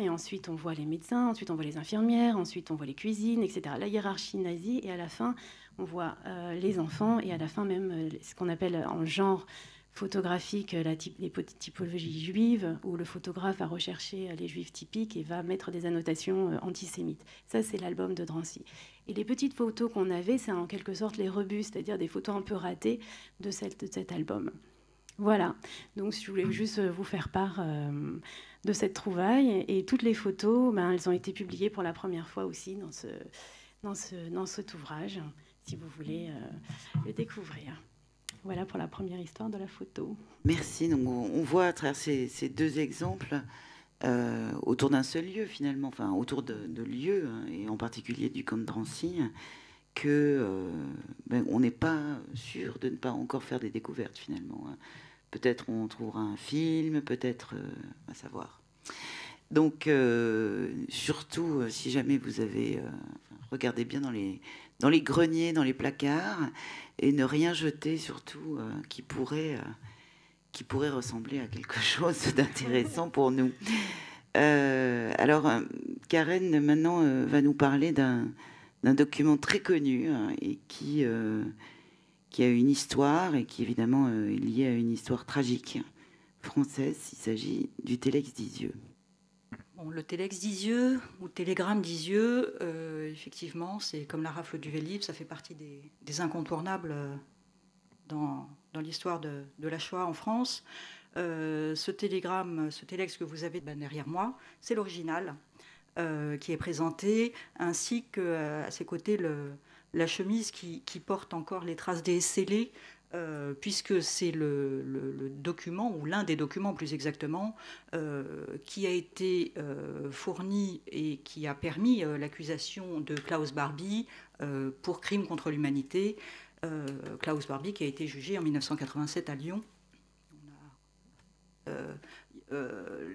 Speaker 3: Et ensuite on voit les médecins, ensuite on voit les infirmières, ensuite on voit les cuisines, etc. La hiérarchie nazie, et à la fin on voit les enfants, et à la fin même ce qu'on appelle en genre photographique les typologies juives, où le photographe va rechercher les juifs typiques et va mettre des annotations antisémites. Ça, c'est l'album de Drancy. Et les petites photos qu'on avait, c'est en quelque sorte les rebuts, c'est-à-dire des photos un peu ratées de cet album. Voilà, donc je voulais juste vous faire part de cette trouvaille. Et toutes les photos, elles ont été publiées pour la première fois aussi dans cet ouvrage, si vous voulez le découvrir. Voilà pour la première histoire de la photo.
Speaker 1: Merci. Donc on voit à travers ces deux exemples, autour d'un seul lieu finalement, enfin autour de lieux, et en particulier du camp de Drancy, que on n'est pas sûr de ne pas encore faire des découvertes finalement. Peut-être on trouvera un film, peut-être à savoir. Donc surtout, si jamais vous avez, regardez bien dans les greniers, dans les placards, et ne rien jeter surtout qui pourrait ressembler à quelque chose d'intéressant pour nous. Alors, Karen, maintenant, va nous parler d'un document très connu et qui a une histoire et qui, évidemment, est lié à une histoire tragique française. Il s'agit du Téléx d'Isieux.
Speaker 2: Bon, le Téléx d'Isieux, ou télégramme d'Isieux, effectivement, c'est comme la rafle du Vélib, ça fait partie des incontournables dans l'histoire de la Shoah en France. Ce Téléx que vous avez derrière moi, c'est l'original qui est présenté, ainsi qu'à ses côtés la chemise qui porte encore les traces des scellés, puisque c'est le document, ou l'un des documents plus exactement, qui a été fourni et qui a permis l'accusation de Klaus Barbie pour crime contre l'humanité. Klaus Barbie qui a été jugé en 1987 à Lyon.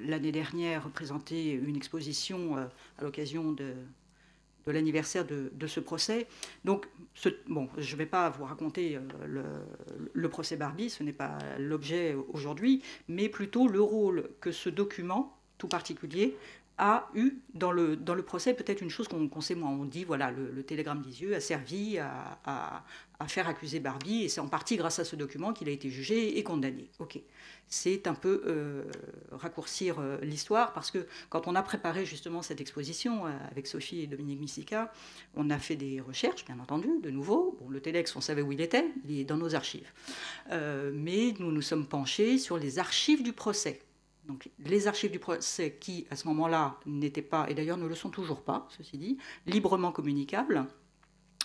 Speaker 2: L'année dernière, présenté une exposition à l'occasion de l'anniversaire de ce procès. Donc, je ne vais pas vous raconter le procès Barbie, ce n'est pas l'objet aujourd'hui, mais plutôt le rôle que ce document, tout particulier, a eu dans le procès, peut-être une chose qu'on sait moins. On dit, voilà, le télégramme d'Isieux a servi à faire accuser Barbie, et c'est en partie grâce à ce document qu'il a été jugé et condamné. Ok. C'est un peu raccourcir l'histoire, parce que quand on a préparé justement cette exposition avec Sophie et Dominique Missica, on a fait des recherches, bien entendu, de nouveau. Bon, le Téléx, on savait où il est dans nos archives. Mais nous nous sommes penchés sur les archives du procès. Donc, les archives du procès qui, à ce moment-là, n'étaient pas, et d'ailleurs ne le sont toujours pas, ceci dit, librement communicables,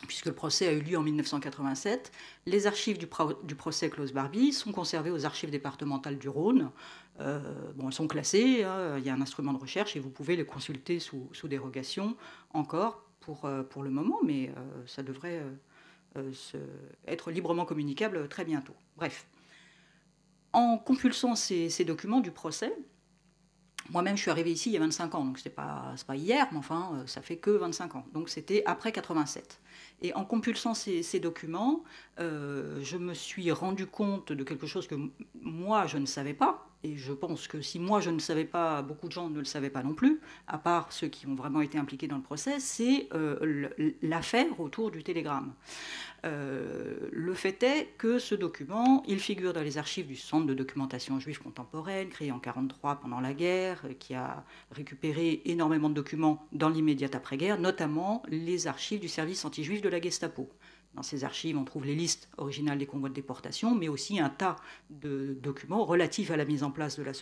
Speaker 2: puisque le procès a eu lieu en 1987. Les archives du procès Klaus Barbie sont conservées aux archives départementales du Rhône. Elles sont classées, il y a un instrument de recherche et vous pouvez les consulter sous dérogation encore pour le moment, mais ça devrait être librement communicable très bientôt. Bref. En compulsant ces documents du procès, moi-même, je suis arrivée ici il y a 25 ans, donc c'est pas hier, mais enfin, ça fait que 25 ans. Donc c'était après 87. Et en compulsant ces documents, je me suis rendu compte de quelque chose que moi, je ne savais pas. Et je pense que si moi, je ne savais pas, beaucoup de gens ne le savaient pas non plus, à part ceux qui ont vraiment été impliqués dans le procès, c'est l'affaire autour du télégramme. Le fait est que ce document, il figure dans les archives du Centre de documentation juive contemporaine, créé en 1943 pendant la guerre, qui a récupéré énormément de documents dans l'immédiate après-guerre, notamment les archives du service anti-juif de la Gestapo. Dans ces archives, on trouve les listes originales des convois de déportation, mais aussi un tas de documents relatifs à la mise en place de la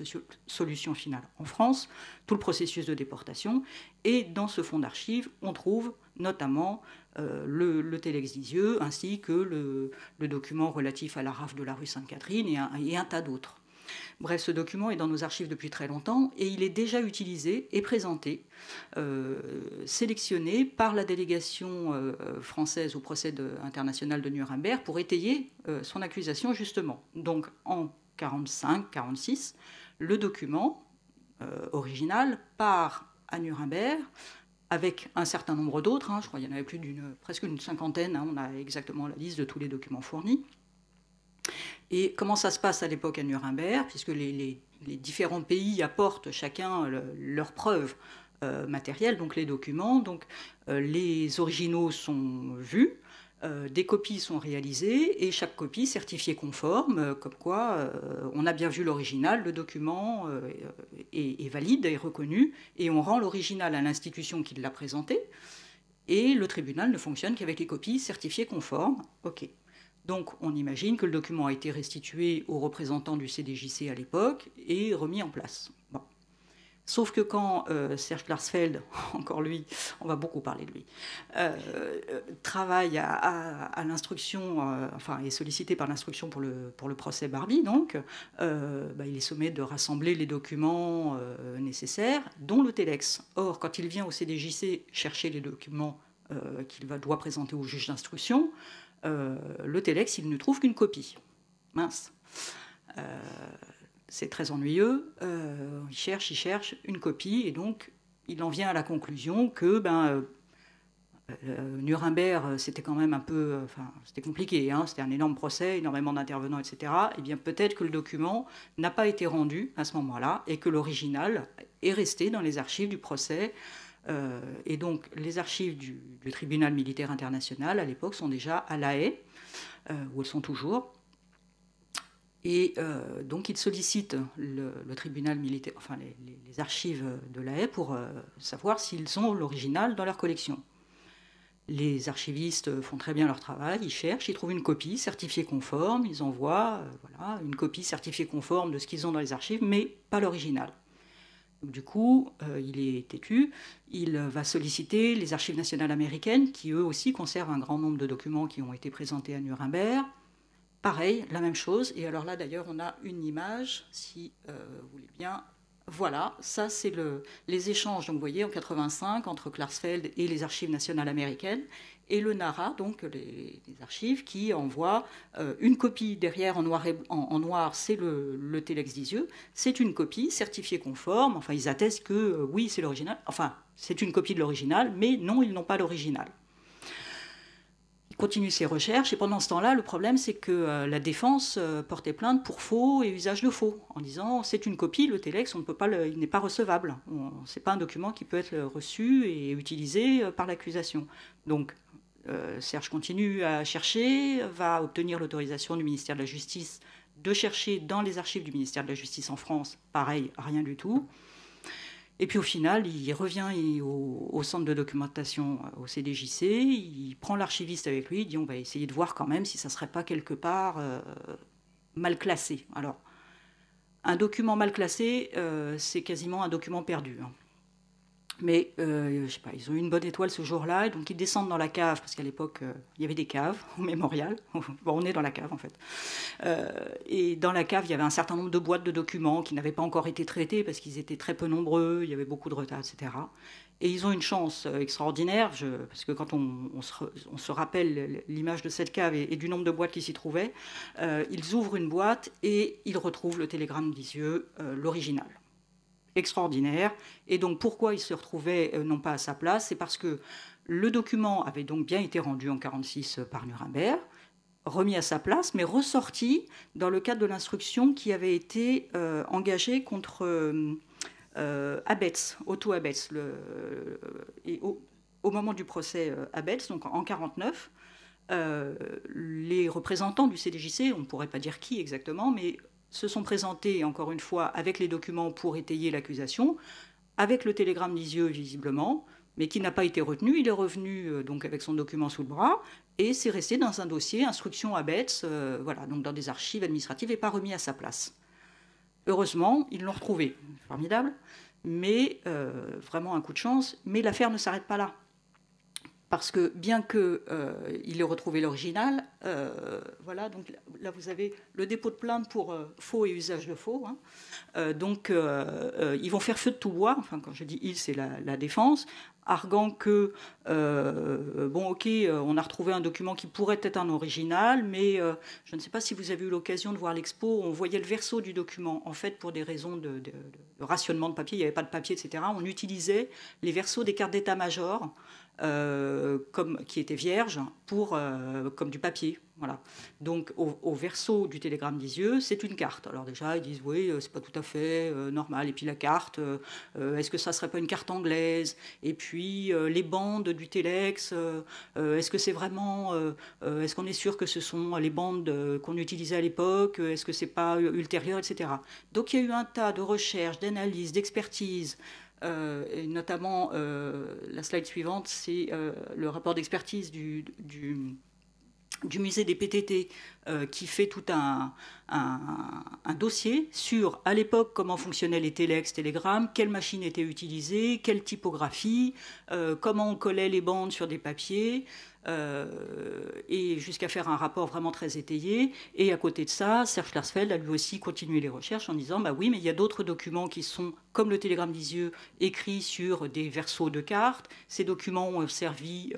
Speaker 2: solution finale en France, tout le processus de déportation. Et dans ce fonds d'archives, on trouve notamment le Telex d'Isieux, ainsi que le document relatif à la rafle de la rue Sainte-Catherine et un tas d'autres. Bref, ce document est dans nos archives depuis très longtemps et il est déjà utilisé et présenté, sélectionné par la délégation française au procès international de Nuremberg pour étayer son accusation justement. Donc en 1945-1946, le document original part à Nuremberg avec un certain nombre d'autres, je crois qu'il y en avait presque une cinquantaine, on a exactement la liste de tous les documents fournis. Et comment ça se passe à l'époque à Nuremberg, puisque les différents pays apportent chacun leurs preuves matérielles, donc les documents. Donc les originaux sont vus, des copies sont réalisées, et chaque copie certifiée conforme, comme quoi on a bien vu l'original, le document est valide, est reconnu, et on rend l'original à l'institution qui l'a présenté, et le tribunal ne fonctionne qu'avec les copies certifiées conformes. OK. Donc on imagine que le document a été restitué aux représentants du CDJC à l'époque et remis en place. Bon. Sauf que quand Serge Klarsfeld, encore lui, on va beaucoup parler de lui, travaille à l'instruction, est sollicité par l'instruction pour le procès Barbie, donc, il est sommé de rassembler les documents nécessaires, dont le Telex. Or, quand il vient au CDJC chercher les documents qu'il doit présenter au juge d'instruction, le Telex, il ne trouve qu'une copie. Mince. C'est très ennuyeux. Il cherche une copie, et donc il en vient à la conclusion que Nuremberg, c'était quand même un peu... c'était compliqué, c'était un énorme procès, énormément d'intervenants, etc. Et bien peut-être que le document n'a pas été rendu à ce moment-là, et que l'original est resté dans les archives du procès. Et donc, les archives du tribunal militaire international, à l'époque, sont déjà à La Haye, où elles sont toujours. Et donc, ils sollicitent le tribunal militaire, les archives de La Haye pour savoir s'ils ont l'original dans leur collection. Les archivistes font très bien leur travail, ils cherchent, ils trouvent une copie certifiée conforme, ils envoient une copie certifiée conforme de ce qu'ils ont dans les archives, mais pas l'original. Du coup, il est têtu, il va solliciter les archives nationales américaines qui, eux aussi, conservent un grand nombre de documents qui ont été présentés à Nuremberg. Pareil, la même chose. Et alors là, d'ailleurs, on a une image, si vous voulez bien. Voilà, ça, c'est les échanges, donc, vous voyez, en 1985, entre Klarsfeld et les archives nationales américaines, et le NARA, donc les archives, qui envoient une copie derrière en noir, c'est le Telex d'Isieux, c'est une copie certifiée conforme, ils attestent que oui, c'est l'original, c'est une copie de l'original, mais non, ils n'ont pas l'original. Il continue ses recherches, et pendant ce temps-là, le problème, c'est que la défense portait plainte pour faux et usage de faux, en disant c'est une copie, le Telex, il n'est pas recevable. Ce n'est pas un document qui peut être reçu et utilisé par l'accusation. Donc, Serge continue à chercher, va obtenir l'autorisation du ministère de la Justice de chercher dans les archives du ministère de la Justice en France. Pareil, rien du tout. Et puis au final, il revient au centre de documentation, au CDJC, il prend l'archiviste avec lui, il dit on va essayer de voir quand même si ça ne serait pas quelque part mal classé. Alors, un document mal classé, c'est quasiment un document perdu. Mais, je sais pas, ils ont eu une bonne étoile ce jour-là, et donc ils descendent dans la cave, parce qu'à l'époque, il y avait des caves au mémorial. Bon, on est dans la cave, en fait. Et dans la cave, il y avait un certain nombre de boîtes de documents qui n'avaient pas encore été traités, parce qu'ils étaient très peu nombreux, il y avait beaucoup de retard, etc. Et ils ont une chance extraordinaire, parce que quand on se rappelle l'image de cette cave et du nombre de boîtes qui s'y trouvaient, ils ouvrent une boîte et ils retrouvent le télégramme d'Isieux, l'original. Extraordinaire. Et donc pourquoi il se retrouvait non pas à sa place, c'est parce que le document avait donc bien été rendu en 1946 par Nuremberg, remis à sa place, mais ressorti dans le cadre de l'instruction qui avait été engagée contre Abetz, Otto Abetz. Et au moment du procès Abetz, donc en 1949, les représentants du CDJC, on ne pourrait pas dire qui exactement, mais se sont présentés, encore une fois, avec les documents pour étayer l'accusation, avec le télégramme d'Isieux, visiblement, mais qui n'a pas été retenu. Il est revenu donc avec son document sous le bras, et c'est resté dans un dossier, instruction à Betz, voilà, donc dans des archives administratives, et pas remis à sa place. Heureusement, ils l'ont retrouvé. Formidable. Mais vraiment un coup de chance. Mais l'affaire ne s'arrête pas là. Parce que bien qu'il ait retrouvé l'original, voilà, donc là vous avez le dépôt de plainte pour faux et usage de faux. Hein. Donc ils vont faire feu de tout bois, enfin quand je dis ils, c'est la défense, arguant que, bon ok, on a retrouvé un document qui pourrait être un original, mais je ne sais pas si vous avez eu l'occasion de voir l'expo, on voyait le verso du document. En fait, pour des raisons de rationnement de papier, il n'y avait pas de papier, etc., on utilisait les versos des cartes d'état-major, qui était vierge comme du papier. Voilà. Donc au verso du télégramme d'Isieux, c'est une carte. Alors déjà, ils disent oui, c'est pas tout à fait normal. Et puis la carte, est-ce que ça serait pas une carte anglaise? Et puis les bandes du téléx, est-ce que c'est vraiment, est-ce qu'on est sûr que ce sont les bandes qu'on utilisait à l'époque? Est-ce que c'est pas ultérieur, etc. Donc il y a eu un tas de recherches, d'analyses, d'expertises. Et notamment, la slide suivante, c'est le rapport d'expertise du musée des PTT qui fait tout un dossier sur, à l'époque, comment fonctionnaient les téléx, télégrammes, quelles machines étaient utilisées, quelle typographie, comment on collait les bandes sur des papiers, et jusqu'à faire un rapport vraiment très étayé. Et à côté de ça, Serge Klarsfeld a lui aussi continué les recherches en disant bah oui, mais il y a d'autres documents qui sont, comme le télégramme d'Isieux, écrits sur des versos de cartes. Ces documents ont servi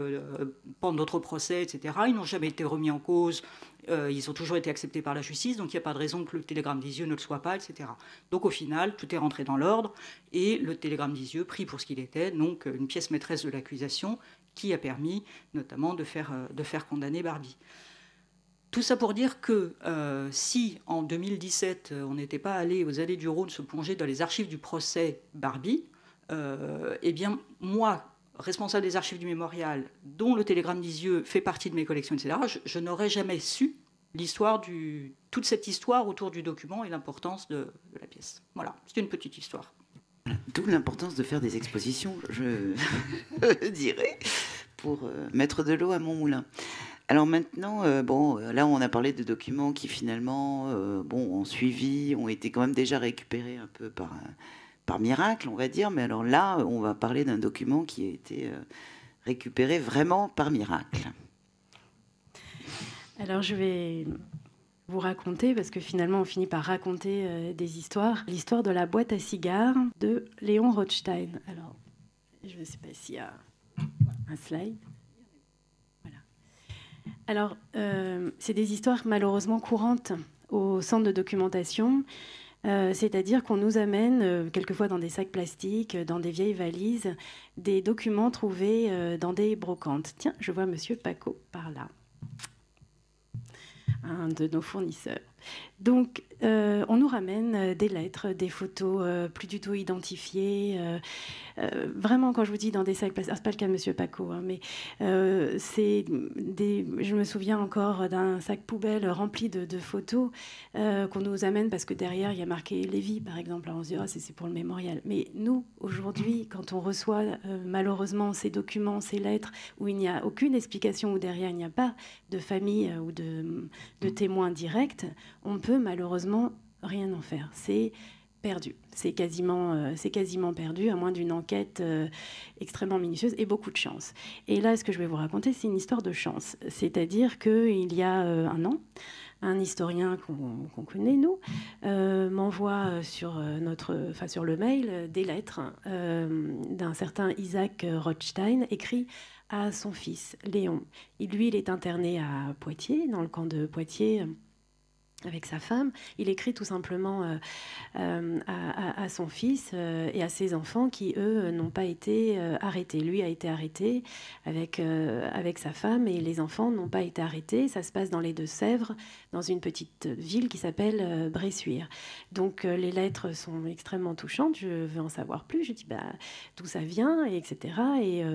Speaker 2: pendant d'autres procès, etc. Ils n'ont jamais été remis en cause. Ils ont toujours été acceptés par la justice, donc il n'y a pas de raison que le télégramme d'Isieux ne le soit pas, etc. Donc au final, tout est rentré dans l'ordre, et le télégramme d'Isieux, pris pour ce qu'il était, donc une pièce maîtresse de l'accusation, qui a permis notamment de faire condamner Barbie. Tout ça pour dire que si en 2017 on n'était pas allé aux allées du Rhône se plonger dans les archives du procès Barbie, eh bien moi, responsable des archives du mémorial, dont le télégramme d'Isieux fait partie de mes collections, etc., je n'aurais jamais su toute cette histoire autour du document et l'importance de la pièce. Voilà, c'est une petite histoire.
Speaker 1: D'où l'importance de faire des expositions, je dirais, pour mettre de l'eau à mon moulin. Alors maintenant, là on a parlé de documents qui finalement ont suivi, ont été quand même déjà récupérés un peu par miracle, on va dire. Mais alors là, on va parler d'un document qui a été récupéré vraiment par miracle.
Speaker 3: Alors je vais vous raconter, parce que finalement on finit par raconter des histoires, l'histoire de la boîte à cigares de Léon Rothstein. Alors, je ne sais pas s'il y a un slide. Voilà. Alors, c'est des histoires malheureusement courantes au centre de documentation, c'est-à-dire qu'on nous amène quelquefois dans des sacs plastiques, dans des vieilles valises, des documents trouvés dans des brocantes. Tiens, je vois Monsieur Paco par là. Un de nos fournisseurs. Donc, on nous ramène des lettres, des photos plus du tout identifiées. Vraiment, quand je vous dis dans des sacs, c'est pas le cas de Monsieur Paco, hein, mais je me souviens encore d'un sac poubelle rempli de photos qu'on nous amène parce que derrière il y a marqué Lévy, par exemple. Alors on se dit, c'est pour le mémorial. Mais nous, aujourd'hui, quand on reçoit malheureusement ces documents, ces lettres, où il n'y a aucune explication, où derrière il n'y a pas de famille ou de témoins directs, on peut malheureusement rien en faire. C'est perdu. C'est quasiment perdu, à moins d'une enquête extrêmement minutieuse et beaucoup de chance. Et là, ce que je vais vous raconter, c'est une histoire de chance. C'est-à-dire qu'il y a un an, un historien qu'on connaît, nous, m'envoie sur le mail des lettres d'un certain Isaac Rothstein, écrit à son fils, Léon. Il est interné à Poitiers, dans le camp de Poitiers, avec sa femme. Il écrit tout simplement à son fils et à ses enfants qui, eux, n'ont pas été arrêtés. Lui a été arrêté avec sa femme et les enfants n'ont pas été arrêtés. Ça se passe dans les Deux-Sèvres, dans une petite ville qui s'appelle Bressuire. Donc les lettres sont extrêmement touchantes. Je veux en savoir plus. Je dis d'où ça vient, etc. Et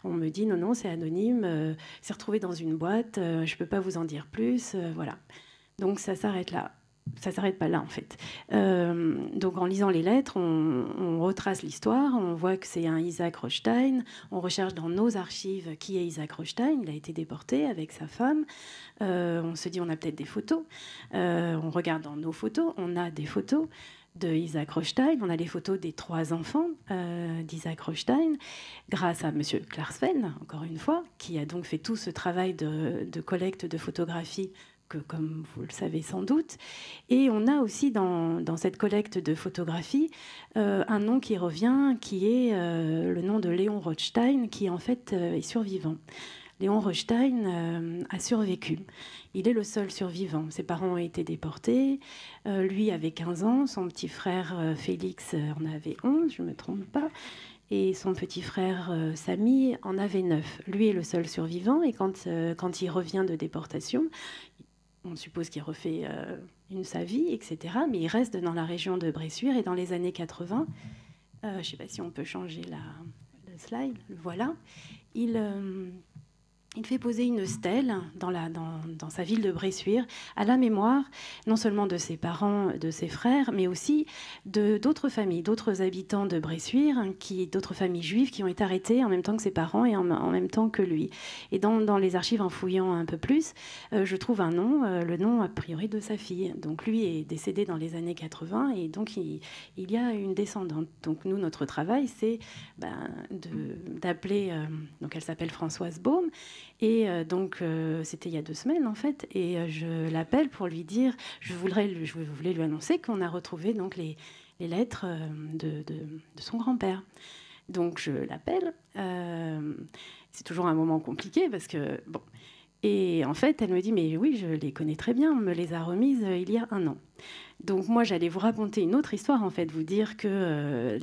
Speaker 3: on me dit non, c'est anonyme. C'est retrouvé dans une boîte. Je ne peux pas vous en dire plus. Voilà. Donc ça s'arrête là. ça ne s'arrête pas là, en fait. Donc, en lisant les lettres, on retrace l'histoire, on voit que c'est un Isaac Rothstein, on recherche dans nos archives qui est Isaac Rothstein, il a été déporté avec sa femme, on se dit on a peut-être des photos, on regarde dans nos photos, on a des photos de Isaac Rothstein, on a les photos des 3 enfants d'Isaac Rothstein, grâce à M. Klarsfeld, encore une fois, qui a donc fait tout ce travail de collecte de photographies que, comme vous le savez sans doute. Et on a aussi dans cette collecte de photographies un nom qui revient, qui est le nom de Léon Rothstein, qui en fait est survivant. Léon Rothstein a survécu. Il est le seul survivant. Ses parents ont été déportés. Lui avait 15 ans. Son petit frère Félix en avait 11, je ne me trompe pas. Et son petit frère Samy en avait 9. Lui est le seul survivant. Et quand il revient de déportation, on suppose qu'il refait sa vie, etc. Mais il reste dans la région de Bressuire. Et dans les années 80, je ne sais pas si on peut changer le slide, le voilà, il fait poser une stèle dans sa ville de Bressuire à la mémoire non seulement de ses parents, de ses frères, mais aussi d'autres familles, d'autres habitants de Bressuire, d'autres familles juives qui ont été arrêtées en même temps que ses parents et en même temps que lui. Et dans les archives, en fouillant un peu plus, je trouve un nom, le nom a priori de sa fille. Donc lui est décédé dans les années 80 et donc il y a une descendante. Donc nous, notre travail, c'est d'appeler, donc elle s'appelle Françoise Baume. Et donc, c'était il y a 2 semaines, en fait, et je l'appelle pour lui dire, je voulais lui annoncer qu'on a retrouvé donc les lettres de son grand-père. Donc, je l'appelle. C'est toujours un moment compliqué parce que, bon... Et en fait, elle me dit, mais oui, je les connais très bien, on me les a remises il y a 1 an. Donc moi, j'allais vous raconter une autre histoire, en fait, vous dire que,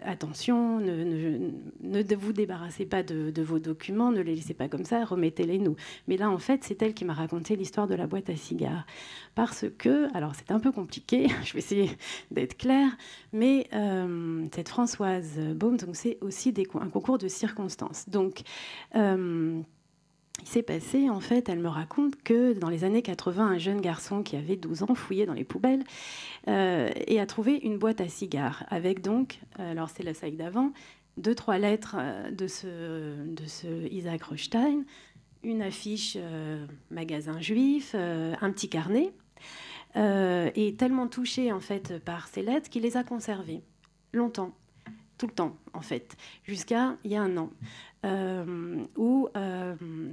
Speaker 3: attention, ne vous débarrassez pas de vos documents, ne les laissez pas comme ça, remettez-les nous. Mais là, en fait, c'est elle qui m'a raconté l'histoire de la boîte à cigares. Parce que, alors c'est un peu compliqué, je vais essayer d'être claire, mais cette Françoise Baume, donc c'est aussi un concours de circonstances. Donc... il s'est passé, en fait, elle me raconte que dans les années 80, un jeune garçon qui avait 12 ans fouillait dans les poubelles et a trouvé une boîte à cigares avec donc, alors c'est la slide d'avant, 2-3 lettres de ce Isaac Rothstein, une affiche magasin juif, un petit carnet, et tellement touché en fait par ces lettres qu'il les a conservées longtemps. Tout le temps, en fait, jusqu'à il y a 1 an, où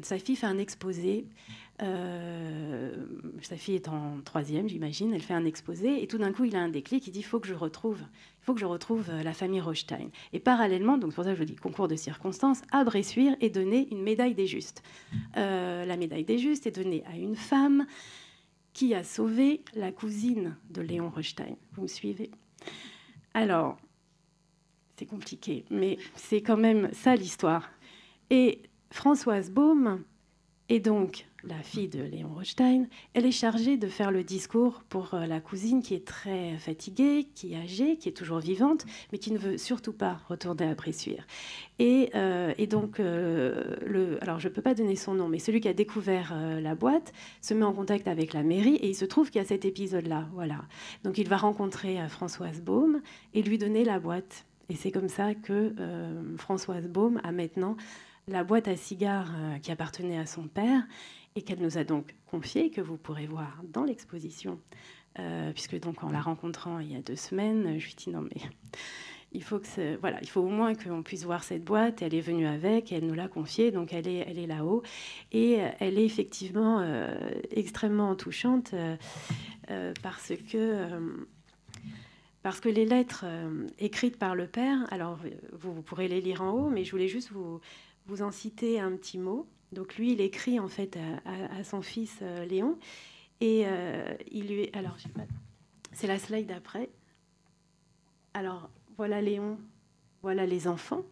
Speaker 3: sa fille fait un exposé. Sa fille est en 3e, j'imagine. Elle fait un exposé et tout d'un coup, il a un déclic. Il dit, il faut que je retrouve la famille Rothstein. Et parallèlement, donc c'est pour ça que je dis concours de circonstances, à Bressuire est donnée une médaille des Justes. La médaille des Justes est donnée à une femme qui a sauvé la cousine de Léon Rothstein. Vous me suivez ? Alors... c'est compliqué, mais c'est quand même ça l'histoire. Et Françoise Baume est donc la fille de Léon Rothstein. Elle est chargée de faire le discours pour la cousine qui est très fatiguée, qui est âgée, qui est toujours vivante, mais qui ne veut surtout pas retourner à Bressuire. Et donc, alors je ne peux pas donner son nom, mais celui qui a découvert la boîte se met en contact avec la mairie et il se trouve qu'il y a cet épisode-là. Voilà. Donc il va rencontrer Françoise Baume et lui donner la boîte. Et c'est comme ça que Françoise Baume a maintenant la boîte à cigares qui appartenait à son père et qu'elle nous a donc confiée, que vous pourrez voir dans l'exposition. Puisque donc en la rencontrant il y a 2 semaines, je lui ai dit non mais il faut au moins qu'on puisse voir cette boîte. Elle est venue avec, elle nous l'a confiée, donc elle est là-haut. Et elle est effectivement extrêmement touchante parce que les lettres écrites par le père, alors vous pourrez les lire en haut, mais je voulais juste vous en citer un petit mot. Donc lui, il écrit en fait à son fils Léon, et il lui... Alors, je sais pas, c'est la slide d'après. Alors, voilà Léon, voilà les enfants.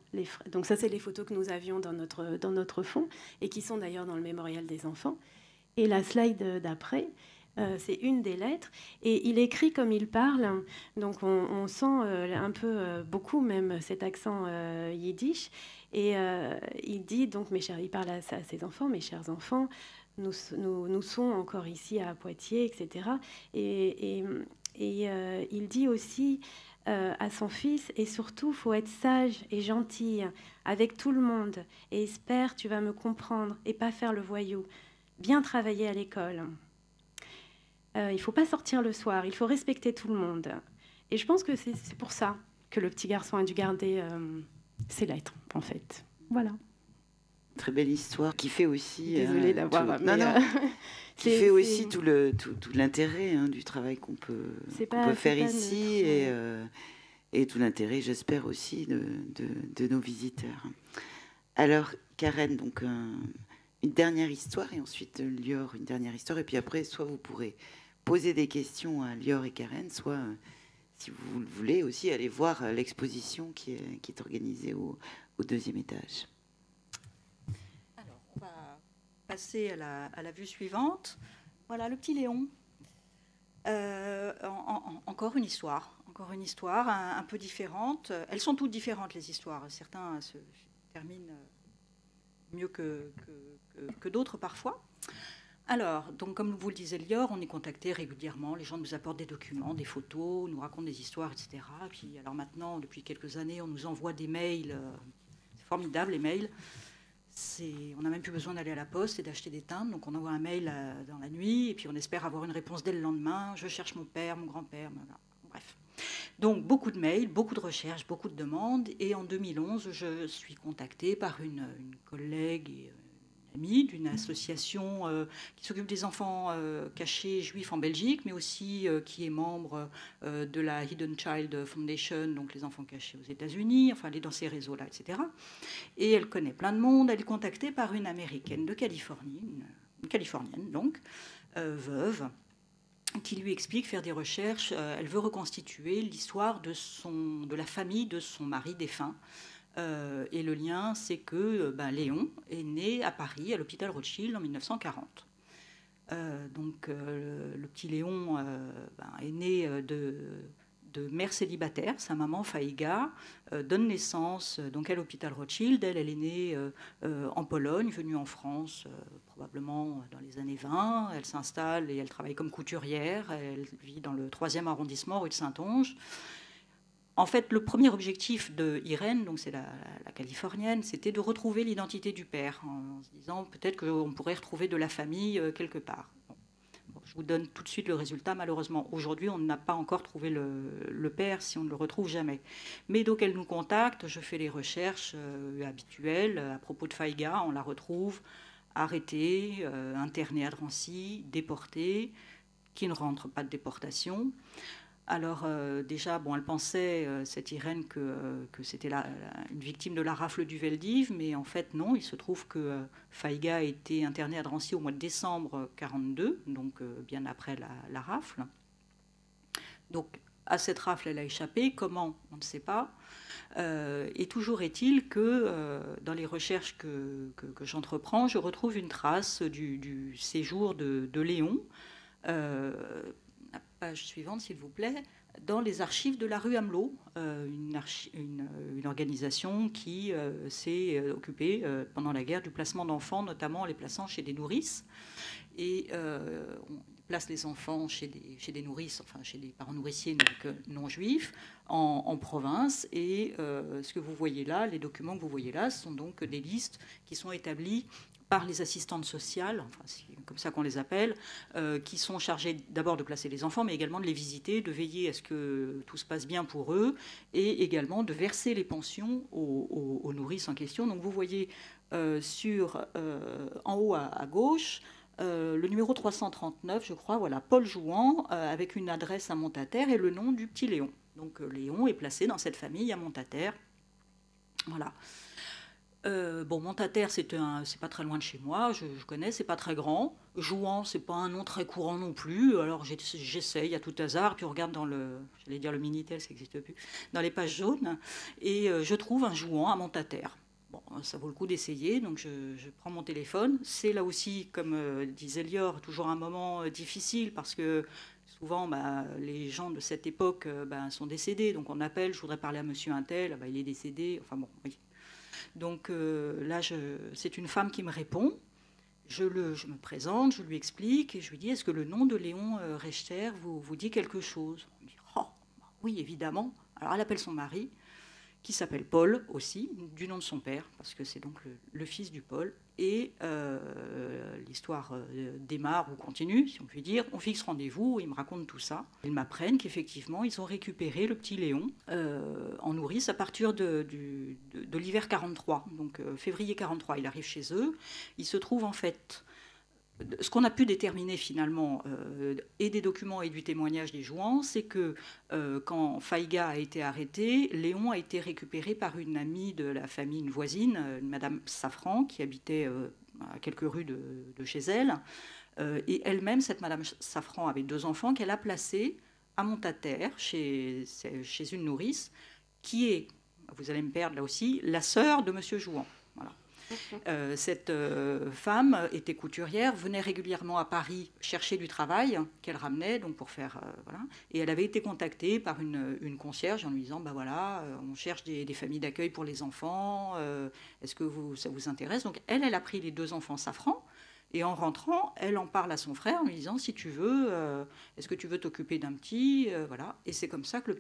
Speaker 3: Donc ça, c'est les photos que nous avions dans notre fond, et qui sont d'ailleurs dans le mémorial des enfants. Et la slide d'après... C'est une des lettres. Et il écrit comme il parle. Donc on sent un peu, beaucoup même, cet accent yiddish. Et il dit, donc, il parle à ses enfants, mes chers enfants, nous sommes encore ici à Poitiers, etc. Et il dit aussi à son fils, et surtout, faut être sage et gentil avec tout le monde. Et espère, tu vas me comprendre et pas faire le voyou. Bien travailler à l'école. Il ne faut pas sortir le soir, il faut respecter tout le monde. Et je pense que c'est pour ça que le petit garçon a dû garder ses lettres, en fait. Voilà.
Speaker 1: Très belle histoire qui fait aussi...
Speaker 3: Désolée d'avoir...
Speaker 1: qui fait aussi tout l'intérêt du travail qu'on peut faire ici et tout l'intérêt, j'espère, aussi de nos visiteurs. Alors, Karen, donc une dernière histoire et ensuite Lior, une dernière histoire. Et puis après, soit vous pourrez poser des questions à Lior et Karen, soit, si vous le voulez, aussi aller voir l'exposition qui est organisée au 2e étage.
Speaker 2: Alors, on va passer à la vue suivante. Voilà, le petit Léon. Encore une histoire un peu différente. Elles sont toutes différentes, les histoires. Certains se terminent mieux que d'autres parfois. Alors, donc, comme vous le disait Lior, on est contacté régulièrement. Les gens nous apportent des documents, des photos, nous racontent des histoires, etc. Puis, alors maintenant, depuis quelques années, on nous envoie des mails. C'est formidable, les mails. On n'a même plus besoin d'aller à la poste et d'acheter des timbres. Donc, on envoie un mail dans la nuit et puis on espère avoir une réponse dès le lendemain. Je cherche mon père, mon grand-père, bref. Donc, beaucoup de mails, beaucoup de recherches, beaucoup de demandes. Et en 2011, je suis contactée par une collègue et une amie d'une association qui s'occupe des enfants cachés juifs en Belgique, mais aussi qui est membre de la Hidden Child Foundation, donc les enfants cachés aux États-Unis. Enfin, elle est dans ces réseaux-là, etc. Et elle connaît plein de monde. Elle est contactée par une Américaine de Californie, une Californienne, donc, veuve, qui lui explique faire des recherches. Elle veut reconstituer l'histoire de la famille de son mari défunt. Et le lien, c'est que Léon est né à Paris, à l'hôpital Rothschild, en 1940. Donc, le petit Léon est né de mère célibataire. Sa maman, Faiga, donne naissance donc à l'hôpital Rothschild. Elle est née en Pologne, venue en France probablement dans les années 20. Elle s'installe et elle travaille comme couturière. Elle vit dans le 3e arrondissement, rue de Saint-Onge. En fait, le premier objectif de Irène, donc c'est la Californienne, c'était de retrouver l'identité du père, en se disant peut-être qu'on pourrait retrouver de la famille quelque part. Bon, je vous donne tout de suite le résultat. Malheureusement, aujourd'hui, on n'a pas encore trouvé le père, si on ne le retrouve jamais. Mais donc, elle nous contacte, je fais les recherches habituelles à propos de Faiga. On la retrouve arrêtée, internée à Drancy, déportée, qui ne rentre pas de déportation. Alors déjà, elle pensait, cette Irène, que c'était une victime de la rafle du Veldiv, mais en fait non, il se trouve que Faiga a été internée à Drancy au mois de décembre 1942, donc bien après la rafle. Donc à cette rafle, elle a échappé. Comment? On ne sait pas. Et toujours est-il que dans les recherches que j'entreprends, je retrouve une trace du séjour de Léon. La page suivante, s'il vous plaît, dans les archives de la rue Amelot, une organisation qui s'est occupée pendant la guerre du placement d'enfants, notamment en les plaçant chez des nourrices. Et on place les enfants chez des nourrices, enfin chez des parents nourriciers donc, non juifs, en province. Et ce que vous voyez là, les documents que vous voyez là, ce sont donc des listes qui sont établies par les assistantes sociales, enfin c'est comme ça qu'on les appelle, qui sont chargées d'abord de placer les enfants, mais également de les visiter, de veiller à ce que tout se passe bien pour eux, et également de verser les pensions aux nourrices en question. Donc vous voyez en haut à gauche, le numéro 339, je crois, voilà, Paul Jouan, avec une adresse à Montataire et le nom du petit Léon. Donc Léon est placé dans cette famille à Montataire. Voilà. Montataire, c'est pas très loin de chez moi, je connais, c'est pas très grand. Jouan, c'est pas un nom très courant non plus. Alors j'essaye à tout hasard, puis on regarde dans le Minitel, ça n'existe plus, dans les pages jaunes, et je trouve un Jouan à Montataire. Bon, ça vaut le coup d'essayer. Donc je prends mon téléphone. C'est là aussi, comme disait Lior, toujours un moment difficile parce que souvent, les gens de cette époque sont décédés. Donc on appelle, je voudrais parler à monsieur Untel, il est décédé. Enfin bon, oui. Donc là, c'est une femme qui me répond. Je me présente, je lui explique et je lui dis, est-ce que le nom de Léon Rechter vous dit quelque chose? On me dit, oh, oui, évidemment. Alors elle appelle son mari, qui s'appelle Paul aussi, du nom de son père, parce que c'est donc le fils du Paul. Et l'histoire démarre ou continue, si on peut dire. On fixe rendez-vous, ils me racontent tout ça. Ils m'apprennent qu'effectivement, ils ont récupéré le petit Léon en nourrice à partir de l'hiver 43, donc février 43. Il arrive chez eux. Il se trouve en fait... Ce qu'on a pu déterminer finalement, et des documents et du témoignage des Jouans, c'est que quand Faiga a été arrêté, Léon a été récupéré par une amie de la famille, une voisine, Madame Safran, qui habitait à quelques rues de chez elle. Et elle-même, cette Madame Safran, avait 2 enfants qu'elle a placés à Montataire, chez une nourrice, qui est, vous allez me perdre là aussi, la sœur de Monsieur Jouan. Voilà. Cette femme était couturière, venait régulièrement à Paris chercher du travail qu'elle ramenait donc pour faire voilà. Et elle avait été contactée par une concierge en lui disant voilà, on cherche des familles d'accueil pour les enfants, est-ce que ça vous intéresse? Donc elle a pris les 2 enfants Safran. Et en rentrant, elle en parle à son frère en lui disant, si tu veux, est-ce que tu veux t'occuper d'un petit voilà. Et c'est comme ça que le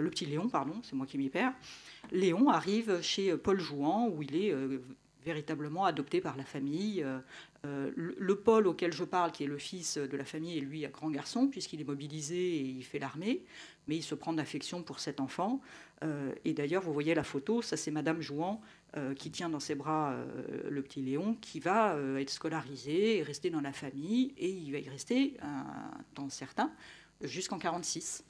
Speaker 2: petit Léon, pardon, c'est moi qui m'y perds, Léon arrive chez Paul Jouan, où il est véritablement adopté par la famille. Le Paul auquel je parle, qui est le fils de la famille, est lui un grand garçon, puisqu'il est mobilisé et il fait l'armée, mais il se prend d'affection pour cet enfant. Et d'ailleurs, vous voyez la photo, ça c'est Madame Jouan, qui tient dans ses bras le petit Léon, qui va être scolarisé et rester dans la famille, et il va y rester un temps certain, jusqu'en 1946.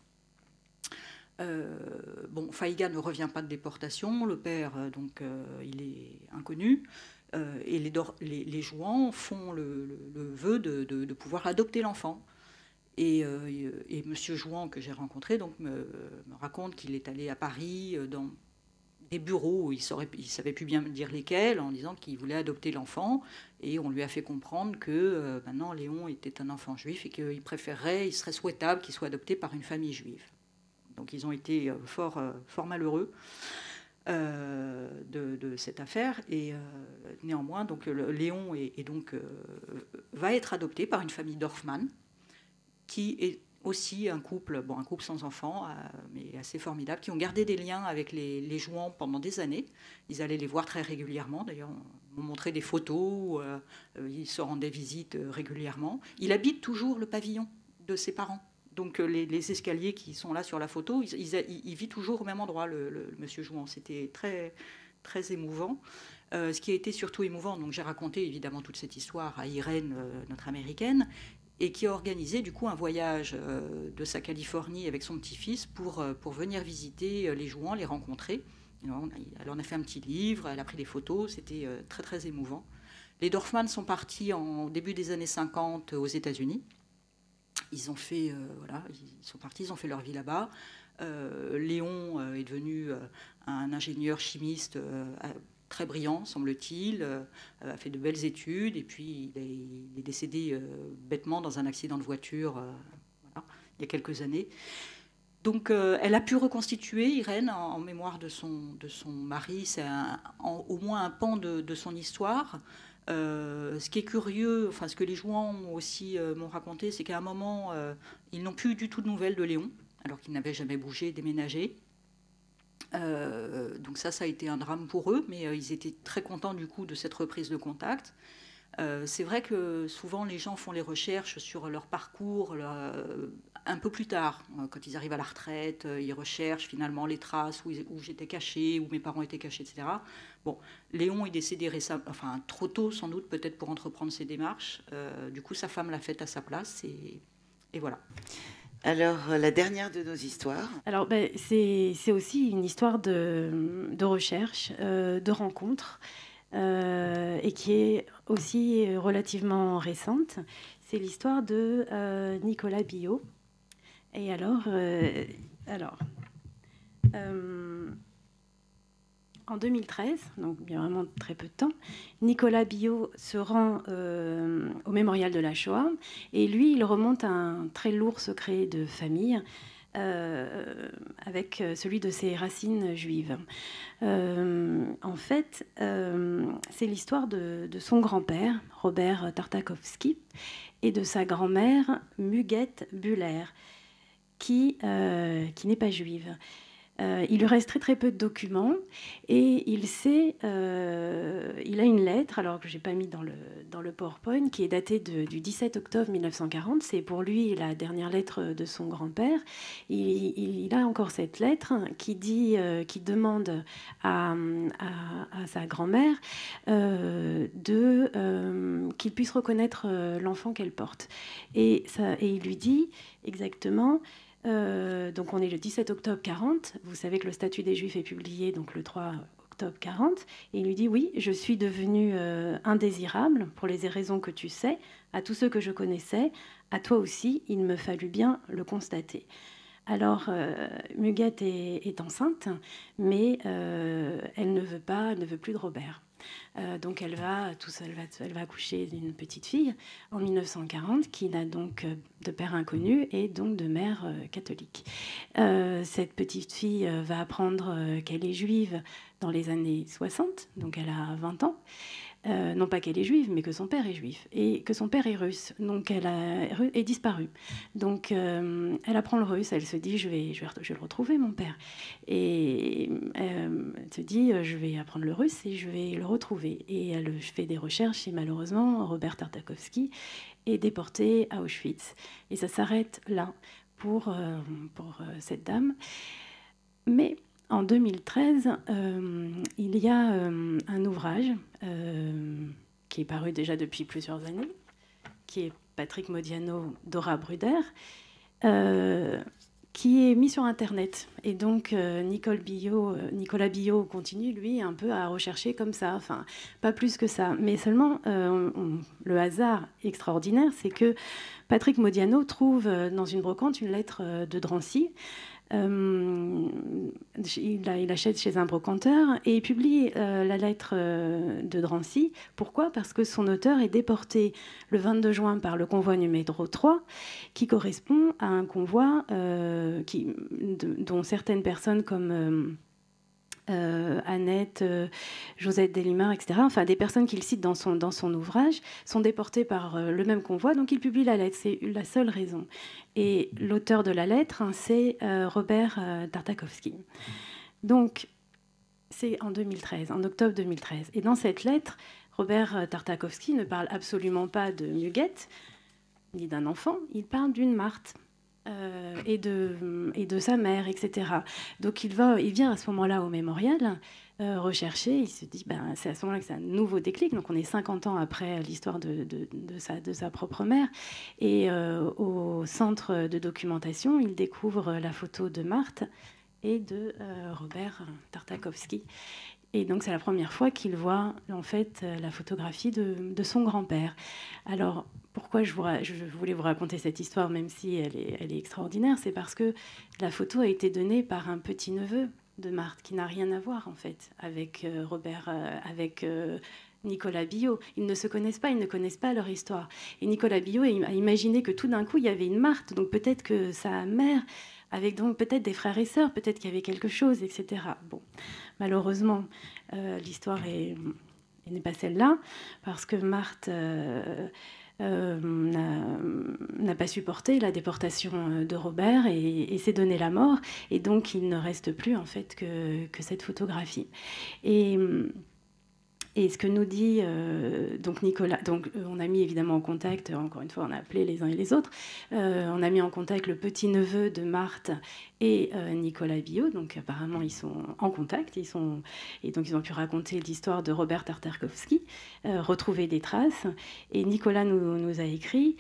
Speaker 2: Faiga ne revient pas de déportation, le père, il est inconnu, et les Jouans font le vœu de pouvoir adopter l'enfant. Et Monsieur Jouan, que j'ai rencontré, me raconte qu'il est allé à Paris dans des bureaux où il savait plus bien dire lesquels, en disant qu'il voulait adopter l'enfant, et on lui a fait comprendre que maintenant Léon était un enfant juif et qu'il serait souhaitable qu'il soit adopté par une famille juive. Donc ils ont été fort malheureux de cette affaire. Et néanmoins, donc, Léon va être adopté par une famille Dorfman, qui est aussi un couple sans enfants, mais assez formidable, qui ont gardé des liens avec les Jouans pendant des années. Ils allaient les voir très régulièrement. D'ailleurs, on m'a montré des photos. Ils se rendaient visite régulièrement. Il habite toujours le pavillon de ses parents. Donc les escaliers qui sont là sur la photo, il vit toujours au même endroit, le monsieur Jouan. C'était très, très émouvant. Ce qui a été surtout émouvant, donc j'ai raconté évidemment toute cette histoire à Irène, notre américaine, et qui a organisé du coup un voyage de sa Californie avec son petit-fils pour venir visiter les Jouans, les rencontrer. Elle en a fait un petit livre, elle a pris des photos, c'était très, très émouvant. Les Dorfman sont partis en début des années 50 aux États-Unis. Ils ont fait, ils sont partis, ils ont fait leur vie là-bas. Léon est devenu un ingénieur chimiste très brillant, semble-t-il, a fait de belles études, et puis il est décédé bêtement dans un accident de voiture il y a quelques années. Donc elle a pu reconstituer, Irène, en mémoire de son mari, c'est au moins un pan de son histoire. Ce qui est curieux, enfin ce que les Jouans aussi m'ont raconté, c'est qu'à un moment, ils n'ont plus du tout de nouvelles de Léon, alors qu'il n'avait jamais bougé, déménagé. Donc ça a été un drame pour eux, mais ils étaient très contents du coup de cette reprise de contact. C'est vrai que souvent les gens font les recherches sur leur parcours un peu plus tard, quand ils arrivent à la retraite, ils recherchent finalement les traces où j'étais cachée, où mes parents étaient cachés, etc. Bon, Léon est décédé récemment, enfin trop tôt sans doute peut-être pour entreprendre ses démarches. Du coup, sa femme l'a faite à sa place et voilà.
Speaker 1: Alors, la dernière de nos histoires.
Speaker 3: Alors, c'est aussi une histoire de recherche, de rencontre, et qui est aussi relativement récente. C'est l'histoire de Nicolas Biot. Et alors, en 2013, donc il y a vraiment très peu de temps, Nicolas Billot se rend au mémorial de la Shoah et lui, il remonte un très lourd secret de famille avec celui de ses racines juives. En fait, c'est l'histoire de son grand-père, Robert Tartakovsky, et de sa grand-mère, Muguette Buller, qui n'est pas juive. Il lui reste très très peu de documents et il a une lettre, alors que je n'ai pas mis dans le PowerPoint, qui est datée du 17 octobre 1940. C'est pour lui la dernière lettre de son grand-père. Il a encore cette lettre qui demande à sa grand-mère qu'il puisse reconnaître l'enfant qu'elle porte. Et il lui dit exactement... donc on est le 17 octobre 40. Vous savez que le statut des Juifs est publié donc le 3 octobre 40. Et il lui dit oui, je suis devenu indésirable pour les raisons que tu sais, à tous ceux que je connaissais, à toi aussi, il me fallut bien le constater. Alors, Muguette est enceinte, mais elle ne veut plus de Robert. Donc elle va accoucher d'une petite fille en 1940 qui n'a donc de père inconnu et donc de mère catholique. Cette petite fille va apprendre qu'elle est juive dans les années 60, donc elle a 20 ans. Non pas qu'elle est juive, mais que son père est juif et que son père est russe. Donc elle est disparue. Donc elle apprend le russe. Elle se dit je vais le retrouver, mon père. Et elle se dit je vais apprendre le russe et je vais le retrouver. Et elle fait des recherches et malheureusement Robert Tartakovsky est déporté à Auschwitz. Et ça s'arrête là pour cette dame. Mais en 2013, il y a un ouvrage qui est paru déjà depuis plusieurs années, qui est Patrick Modiano, Dora Bruder, qui est mis sur Internet. Et donc, Nicolas Billot continue, lui, un peu à rechercher comme ça. Enfin, pas plus que ça. Mais seulement, le hasard extraordinaire, c'est que Patrick Modiano trouve dans une brocante une lettre de Drancy. Il achète chez un brocanteur et il publie la lettre de Drancy. Pourquoi ? Parce que son auteur est déporté le 22 juin par le convoi numéro 3, qui correspond à un convoi dont certaines personnes comme... Annette, Josette Delimar, etc. Enfin, des personnes qu'il cite dans son ouvrage sont déportées par le même convoi, donc il publie la lettre. C'est la seule raison. Et l'auteur de la lettre, c'est Robert Tartakovsky. Donc, c'est en 2013, en octobre 2013. Et dans cette lettre, Robert Tartakovsky ne parle absolument pas de Muguette, ni d'un enfant, il parle d'une Marthe. Et de sa mère, etc. Donc il vient à ce moment-là au mémorial rechercher, il se dit, c'est à ce moment-là que c'est un nouveau déclic, donc on est 50 ans après l'histoire de sa propre mère, et au centre de documentation, il découvre la photo de Marthe et de Robert Tartakovsky. Et donc c'est la première fois qu'il voit en fait la photographie de son grand-père. Alors pourquoi je voulais vous raconter cette histoire, même si elle est extraordinaire, c'est parce que la photo a été donnée par un petit-neveu de Marthe qui n'a rien à voir en fait avec Nicolas Billot. Ils ne se connaissent pas, ils ne connaissent pas leur histoire. Et Nicolas Billot a imaginé que tout d'un coup il y avait une Marthe, donc peut-être que sa mère avec donc peut-être des frères et sœurs, peut-être qu'il y avait quelque chose, etc. Bon, malheureusement, l'histoire n'est pas celle-là, parce que Marthe n'a pas supporté la déportation de Robert et s'est donné la mort, et donc il ne reste plus en fait que cette photographie. Et ce que nous dit donc Nicolas, on a mis évidemment en contact, encore une fois, on a appelé les uns et les autres, on a mis en contact le petit-neveu de Marthe et Nicolas Billot, donc apparemment ils sont en contact, et donc ils ont pu raconter l'histoire de Robert Tartakovsky, retrouver des traces, et Nicolas nous a écrit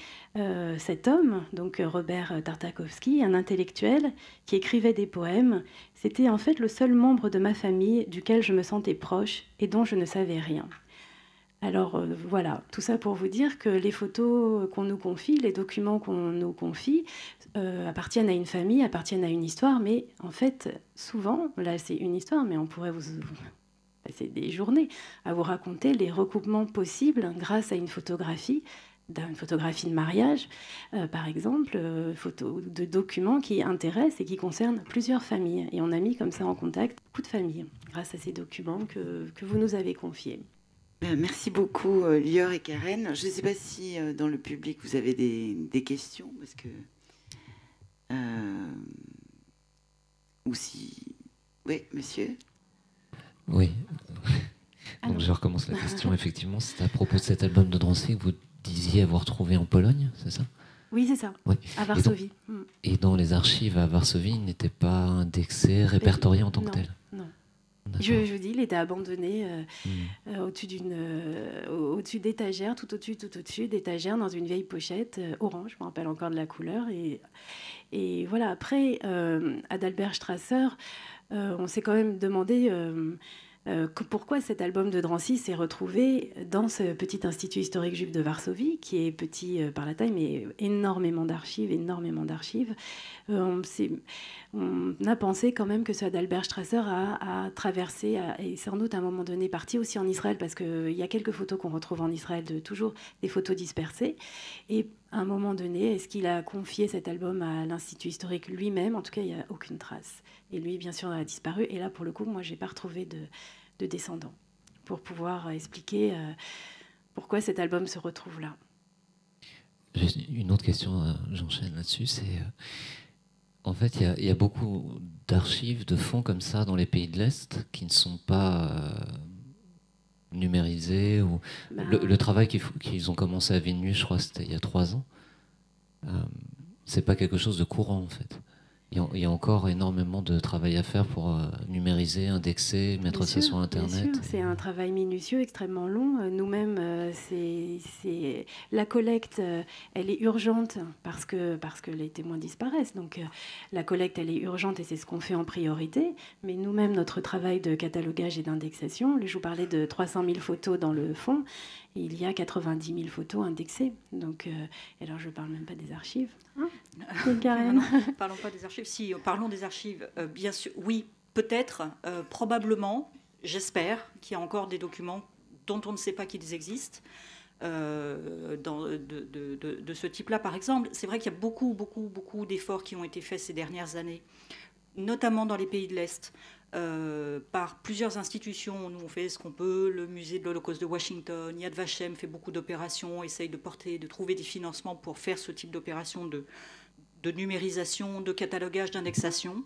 Speaker 3: cet homme, donc Robert Tartakovsky, un intellectuel qui écrivait des poèmes, c'était en fait le seul membre de ma famille duquel je me sentais proche et dont je ne savais rien. Alors voilà, tout ça pour vous dire que les photos qu'on nous confie, les documents qu'on nous confie, appartiennent à une famille, appartiennent à une histoire, mais en fait, souvent, là c'est une histoire, mais on pourrait passer des journées à vous raconter les recoupements possibles grâce à une photographie de mariage, par exemple, photos de documents qui intéressent et qui concernent plusieurs familles. Et on a mis comme ça en contact beaucoup de familles grâce à ces documents que vous nous avez confiés.
Speaker 1: Merci beaucoup, Lior et Karen. Je ne sais pas si dans le public vous avez des questions, parce que ou si... Oui, monsieur.
Speaker 4: Oui. Donc je recommence la question. Effectivement, c'est à propos de cet album de Drancy que vous disiez avoir trouvé en Pologne, c'est ça?
Speaker 3: Oui, c'est ça,
Speaker 4: oui.
Speaker 3: À Varsovie.
Speaker 4: Et dans les archives à Varsovie, il n'était pas indexé, répertorié en tant que tel?
Speaker 3: Non. Je vous dis, il était abandonné au-dessus d'étagères, tout au-dessus d'étagères, dans une vieille pochette orange, je me rappelle encore de la couleur. Et voilà, après, Adalbert Strasser, on s'est quand même demandé... pourquoi cet album de Drancy s'est retrouvé dans ce petit institut historique juif de Varsovie, qui est petit par la taille, mais énormément d'archives. On a pensé quand même que ce Adalbert Strasser a traversé, et sans doute à un moment donné parti aussi en Israël, parce qu'il y a quelques photos qu'on retrouve en Israël, toujours des photos dispersées. Et à un moment donné, est-ce qu'il a confié cet album à l'Institut historique lui-même? En tout cas, il n'y a aucune trace. Et lui, bien sûr, a disparu. Et là, pour le coup, moi, je n'ai pas retrouvé de descendants pour pouvoir expliquer pourquoi cet album se retrouve là.
Speaker 4: J'ai une autre question, j'enchaîne là-dessus. C'est en fait, il y a beaucoup d'archives, de fonds comme ça dans les pays de l'Est qui ne sont pas numérisés. Ou... Le travail qu'ils ont commencé à Vilnius, je crois, c'était il y a 3 ans. C'est pas quelque chose de courant, en fait. Il y a encore énormément de travail à faire pour numériser, indexer, mettre ça sur Internet.
Speaker 3: Bien sûr, c'est un travail minutieux, extrêmement long. Nous-mêmes, la collecte, elle est urgente parce que les témoins disparaissent. Donc la collecte, elle est urgente et c'est ce qu'on fait en priorité. Mais nous-mêmes, notre travail de catalogage et d'indexation, je vous parlais de 300 000 photos dans le fond, il y a 90 000 photos indexées. Donc, alors je ne parle même pas des archives.
Speaker 2: Karen. Non, parlons pas des archives. Si, parlons des archives. Bien sûr, oui, peut-être, probablement, j'espère qu'il y a encore des documents dont on ne sait pas qu'ils existent. De ce type-là, par exemple. C'est vrai qu'il y a beaucoup d'efforts qui ont été faits ces dernières années, notamment dans les pays de l'Est, par plusieurs institutions. Nous, on fait ce qu'on peut. Le musée de l'Holocauste de Washington, Yad Vashem fait beaucoup d'opérations, essaye de trouver des financements pour faire ce type d'opération de numérisation, de catalogage, d'indexation.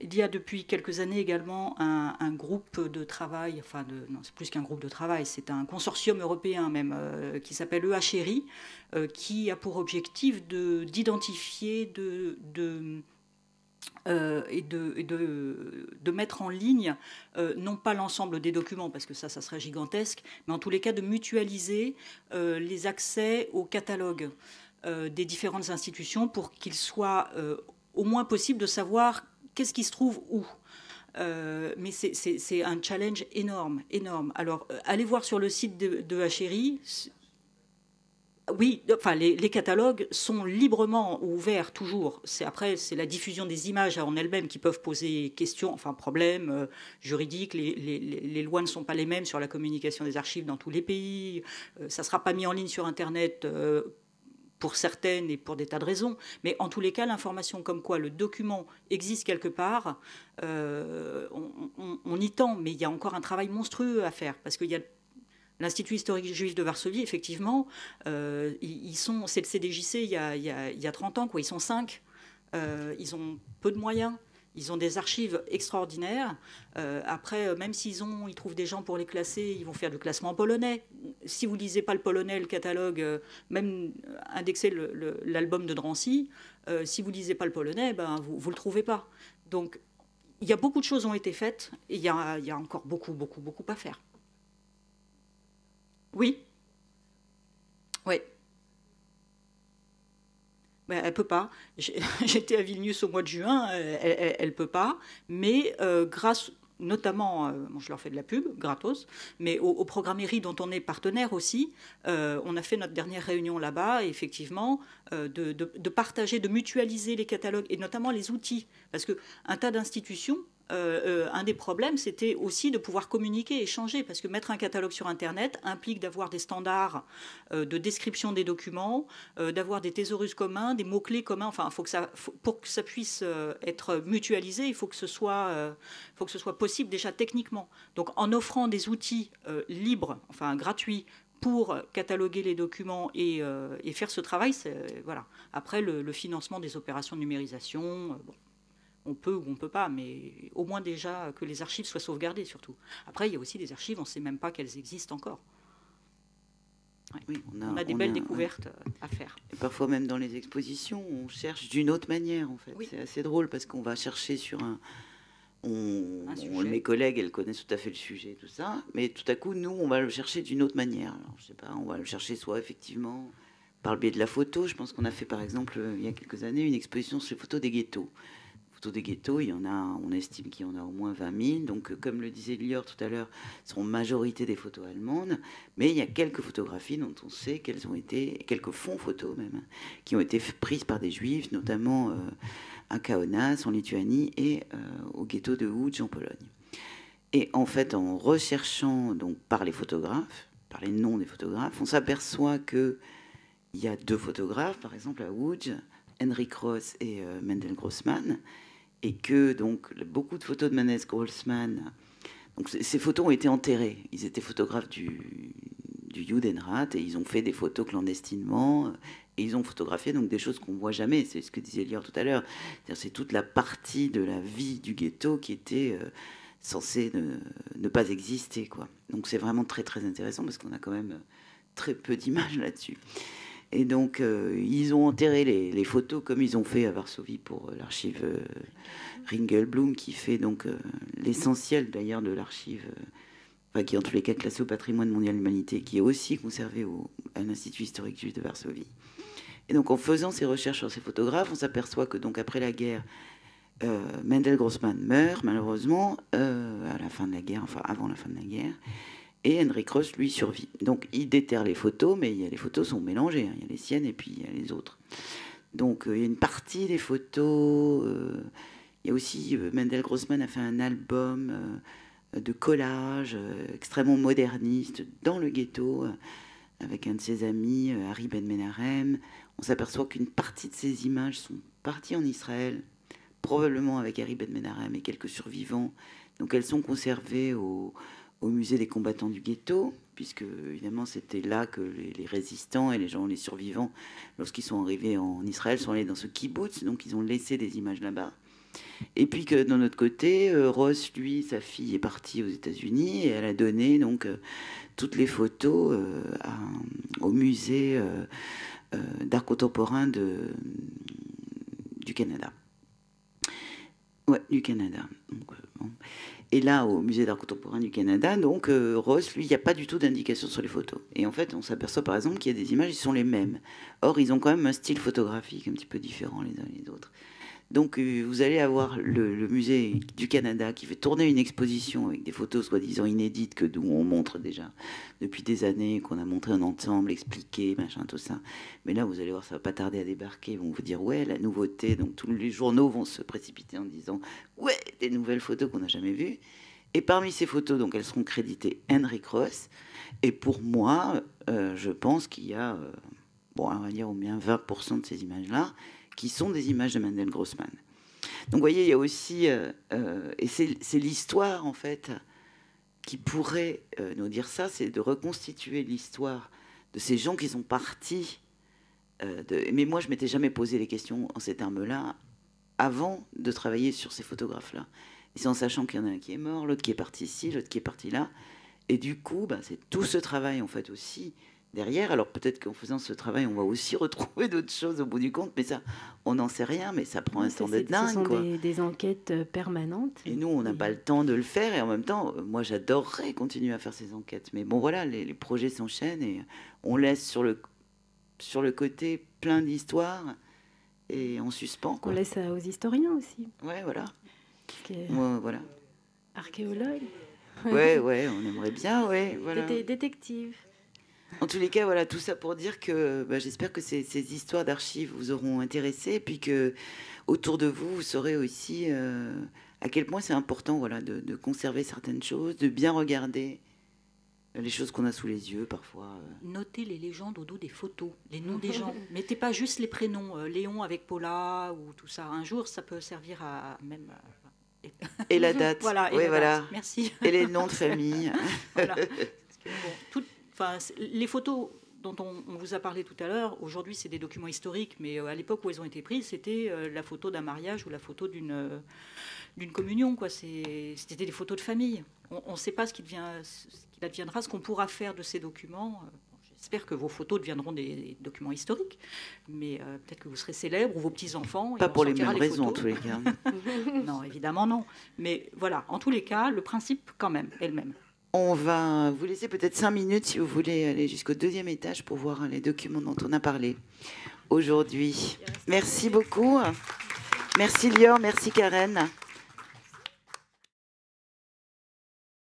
Speaker 2: Il y a depuis quelques années également un groupe de travail, non, c'est plus qu'un groupe de travail, c'est un consortium européen même, qui s'appelle EHRI, qui a pour objectif d'identifier, et de mettre en ligne, non pas l'ensemble des documents, parce que ça serait gigantesque, mais en tous les cas de mutualiser les accès au catalogue des différentes institutions pour qu'il soit au moins possible de savoir qu'est-ce qui se trouve où. Mais c'est un challenge énorme. Alors, allez voir sur le site de HRI. Oui, enfin, les catalogues sont librement ouverts toujours. Après, c'est la diffusion des images en elles-mêmes qui peuvent poser questions, enfin problèmes juridiques. Les lois ne sont pas les mêmes sur la communication des archives dans tous les pays. Ça ne sera pas mis en ligne sur Internet pour certaines et pour des tas de raisons. Mais en tous les cas, l'information comme quoi le document existe quelque part, on y tend. Mais il y a encore un travail monstrueux à faire, parce qu'il y a l'Institut historique juif de Varsovie, effectivement, c'est le CDJC il y a 30 ans, quoi. Ils sont 5. Ils ont peu de moyens. Ils ont des archives extraordinaires. Après, même ils trouvent des gens pour les classer, ils vont faire du classement en polonais. Si vous ne lisez pas le polonais, le catalogue, même indexer l'album de Drancy, si vous ne lisez pas le polonais, vous ne le trouvez pas. Donc, il y a beaucoup de choses ont été faites et il y a encore beaucoup à faire. Oui. Elle ne peut pas. J'étais à Vilnius au mois de juin, elle ne peut pas. Mais grâce, notamment, je leur fais de la pub, gratos, mais au programmerie dont on est partenaire aussi, on a fait notre dernière réunion là-bas, et effectivement, de partager, de mutualiser les catalogues, et notamment les outils. Parce qu'un tas d'institutions un des problèmes, c'était aussi de pouvoir communiquer, échanger, parce que mettre un catalogue sur Internet implique d'avoir des standards de description des documents, d'avoir des thésaurus communs, des mots-clés communs. Enfin, pour que ça puisse être mutualisé, il faut que ce soit possible déjà techniquement. Donc, en offrant des outils libres, enfin gratuits, pour cataloguer les documents et faire ce travail, voilà. Après, le financement des opérations de numérisation, bon, on peut ou on ne peut pas, mais au moins déjà que les archives soient sauvegardées surtout. Après, il y a aussi des archives, on ne sait même pas qu'elles existent encore. Ouais. Oui, on a des belles découvertes à faire.
Speaker 1: Et parfois même dans les expositions, on cherche d'une autre manière en fait. Oui. C'est assez drôle parce qu'on va chercher sur mes collègues, elles connaissent tout à fait le sujet, tout ça, mais tout à coup, nous, on va le chercher d'une autre manière. Alors, je sais pas, on va le chercher soit effectivement par le biais de la photo. Je pense qu'on a fait par exemple il y a quelques années une exposition sur les photos des ghettos. Des ghettos, il y en a, on estime qu'il y en a au moins 20 000. Donc, comme le disait Lior tout à l'heure, sont en majorité des photos allemandes. Mais il y a quelques photographies dont on sait qu'elles ont été, quelques fonds photos même, qui ont été prises par des juifs, notamment à Kaunas, en Lituanie, et au ghetto de Łódź, en Pologne. Et en fait, en recherchant donc, par les photographes, par les noms des photographes, on s'aperçoit qu'il y a 2 photographes, par exemple à Łódź, Henrik Ross et Mendel Grossman, et que donc beaucoup de photos de Mendel Grossman, donc ces photos ont été enterrées. Ils étaient photographes du Judenrat et ils ont fait des photos clandestinement et ils ont photographié donc des choses qu'on voit jamais. C'est ce que disait Lior tout à l'heure. C'est toute la partie de la vie du ghetto qui était censée ne pas exister, quoi. Donc c'est vraiment très très intéressant parce qu'on a quand même très peu d'images là-dessus. Et donc, ils ont enterré les photos comme ils ont fait à Varsovie pour l'archive Ringelblum, qui fait donc l'essentiel d'ailleurs de l'archive, qui est en tous les cas classée au patrimoine mondial de l'humanité, qui est aussi conservée à l'Institut historique juif de Varsovie. Et donc, en faisant ces recherches sur ces photographes, on s'aperçoit que donc après la guerre, Mendel Grossman meurt malheureusement à la fin de la guerre, enfin avant la fin de la guerre. Et Henrik Ross, lui, survit. Donc, il déterre les photos, mais les photos sont mélangées. Il y a les siennes et puis il y a les autres. Donc, il y a une partie des photos. Il y a aussi, Mendel Grossman a fait un album de collage extrêmement moderniste dans le ghetto, avec un de ses amis, Harry Ben Menachem. On s'aperçoit qu'une partie de ces images sont parties en Israël, probablement avec Harry Ben Menachem et quelques survivants. Donc, elles sont conservées au musée des combattants du ghetto, puisque évidemment c'était là que les résistants et les survivants, lorsqu'ils sont arrivés en Israël, sont allés dans ce kibbutz, donc ils ont laissé des images là-bas. Et puis que d'un autre côté, Ross, lui, sa fille est partie aux États-Unis et elle a donné donc toutes les photos au musée d'art contemporain du Canada. Ouais, du Canada. Donc, bon. Et là, au musée d'art contemporain du Canada, donc Ross, lui, il n'y a pas du tout d'indication sur les photos. Et en fait, on s'aperçoit par exemple qu'il y a des images qui sont les mêmes. Or, ils ont quand même un style photographique un petit peu différent les uns les autres. Donc, vous allez avoir le musée du Canada qui fait tourner une exposition avec des photos soi-disant inédites que nous on montre déjà depuis des années, qu'on a montré en ensemble, expliqué, machin, tout ça. Mais là, vous allez voir, ça va pas tarder à débarquer. Ils vont vous dire, ouais, la nouveauté. Donc, tous les journaux vont se précipiter en disant, ouais, des nouvelles photos qu'on n'a jamais vues. Et parmi ces photos, donc, elles seront créditées Henrik Ross. Et pour moi, je pense qu'il y a, on va dire au moins 20% de ces images-là qui sont des images de Mendel Grossman. Donc, vous voyez, il y a aussi... et c'est l'histoire, en fait, qui pourrait nous dire ça, c'est de reconstituer l'histoire de ces gens qui sont partis. Mais moi, je ne m'étais jamais posé les questions en ces termes-là avant de travailler sur ces photographes-là. Et c'est en sachant qu'il y en a un qui est mort, l'autre qui est parti ici, l'autre qui est parti là. Et du coup, c'est tout ce travail, en fait, aussi... derrière. Alors peut-être qu'en faisant ce travail, on va aussi retrouver d'autres choses au bout du compte, mais ça, on n'en sait rien, mais ça prend un temps de dingue.
Speaker 3: Ce sont des enquêtes permanentes.
Speaker 1: Et nous, on n'a pas le temps de le faire, et en même temps, moi, j'adorerais continuer à faire ces enquêtes. Mais bon, voilà, les projets s'enchaînent, et on laisse sur le côté plein d'histoires, et en suspens, quoi.
Speaker 3: On laisse aux historiens aussi.
Speaker 1: Ouais, voilà.
Speaker 3: Voilà. Archéologues.
Speaker 1: Ouais, on aimerait bien, ouais. Voilà.
Speaker 3: Détectives.
Speaker 1: En tous les cas, voilà, tout ça pour dire que j'espère que ces histoires d'archives vous auront intéressé, et puis que autour de vous, vous saurez aussi à quel point c'est important, voilà, de conserver certaines choses, de bien regarder les choses qu'on a sous les yeux parfois.
Speaker 2: Notez les légendes au dos des photos, les noms des gens. Mettez pas juste les prénoms, Léon avec Paula ou tout ça. Un jour, ça peut servir à même...
Speaker 1: Et la date.
Speaker 2: Voilà, et
Speaker 1: oui,
Speaker 2: la
Speaker 1: voilà.
Speaker 2: date. Merci.
Speaker 1: Et les noms de famille.
Speaker 2: Voilà. Les photos dont on vous a parlé tout à l'heure, aujourd'hui, c'est des documents historiques, mais à l'époque où elles ont été prises, c'était la photo d'un mariage ou la photo d'une communion, quoi. C'était des photos de famille. On ne sait pas ce qu'il adviendra, ce qu'on pourra faire de ces documents. J'espère que vos photos deviendront des documents historiques, mais peut-être que vous serez célèbre ou vos petits-enfants.
Speaker 1: Pas pour les mêmes raisons, en tous les cas.
Speaker 2: Non, évidemment non. Mais voilà, en tous les cas, le principe, quand même, est le même.
Speaker 1: On va vous laisser peut-être 5 minutes si vous voulez aller jusqu'au 2e étage pour voir les documents dont on a parlé aujourd'hui. Merci beaucoup. Merci Lior, merci Karen.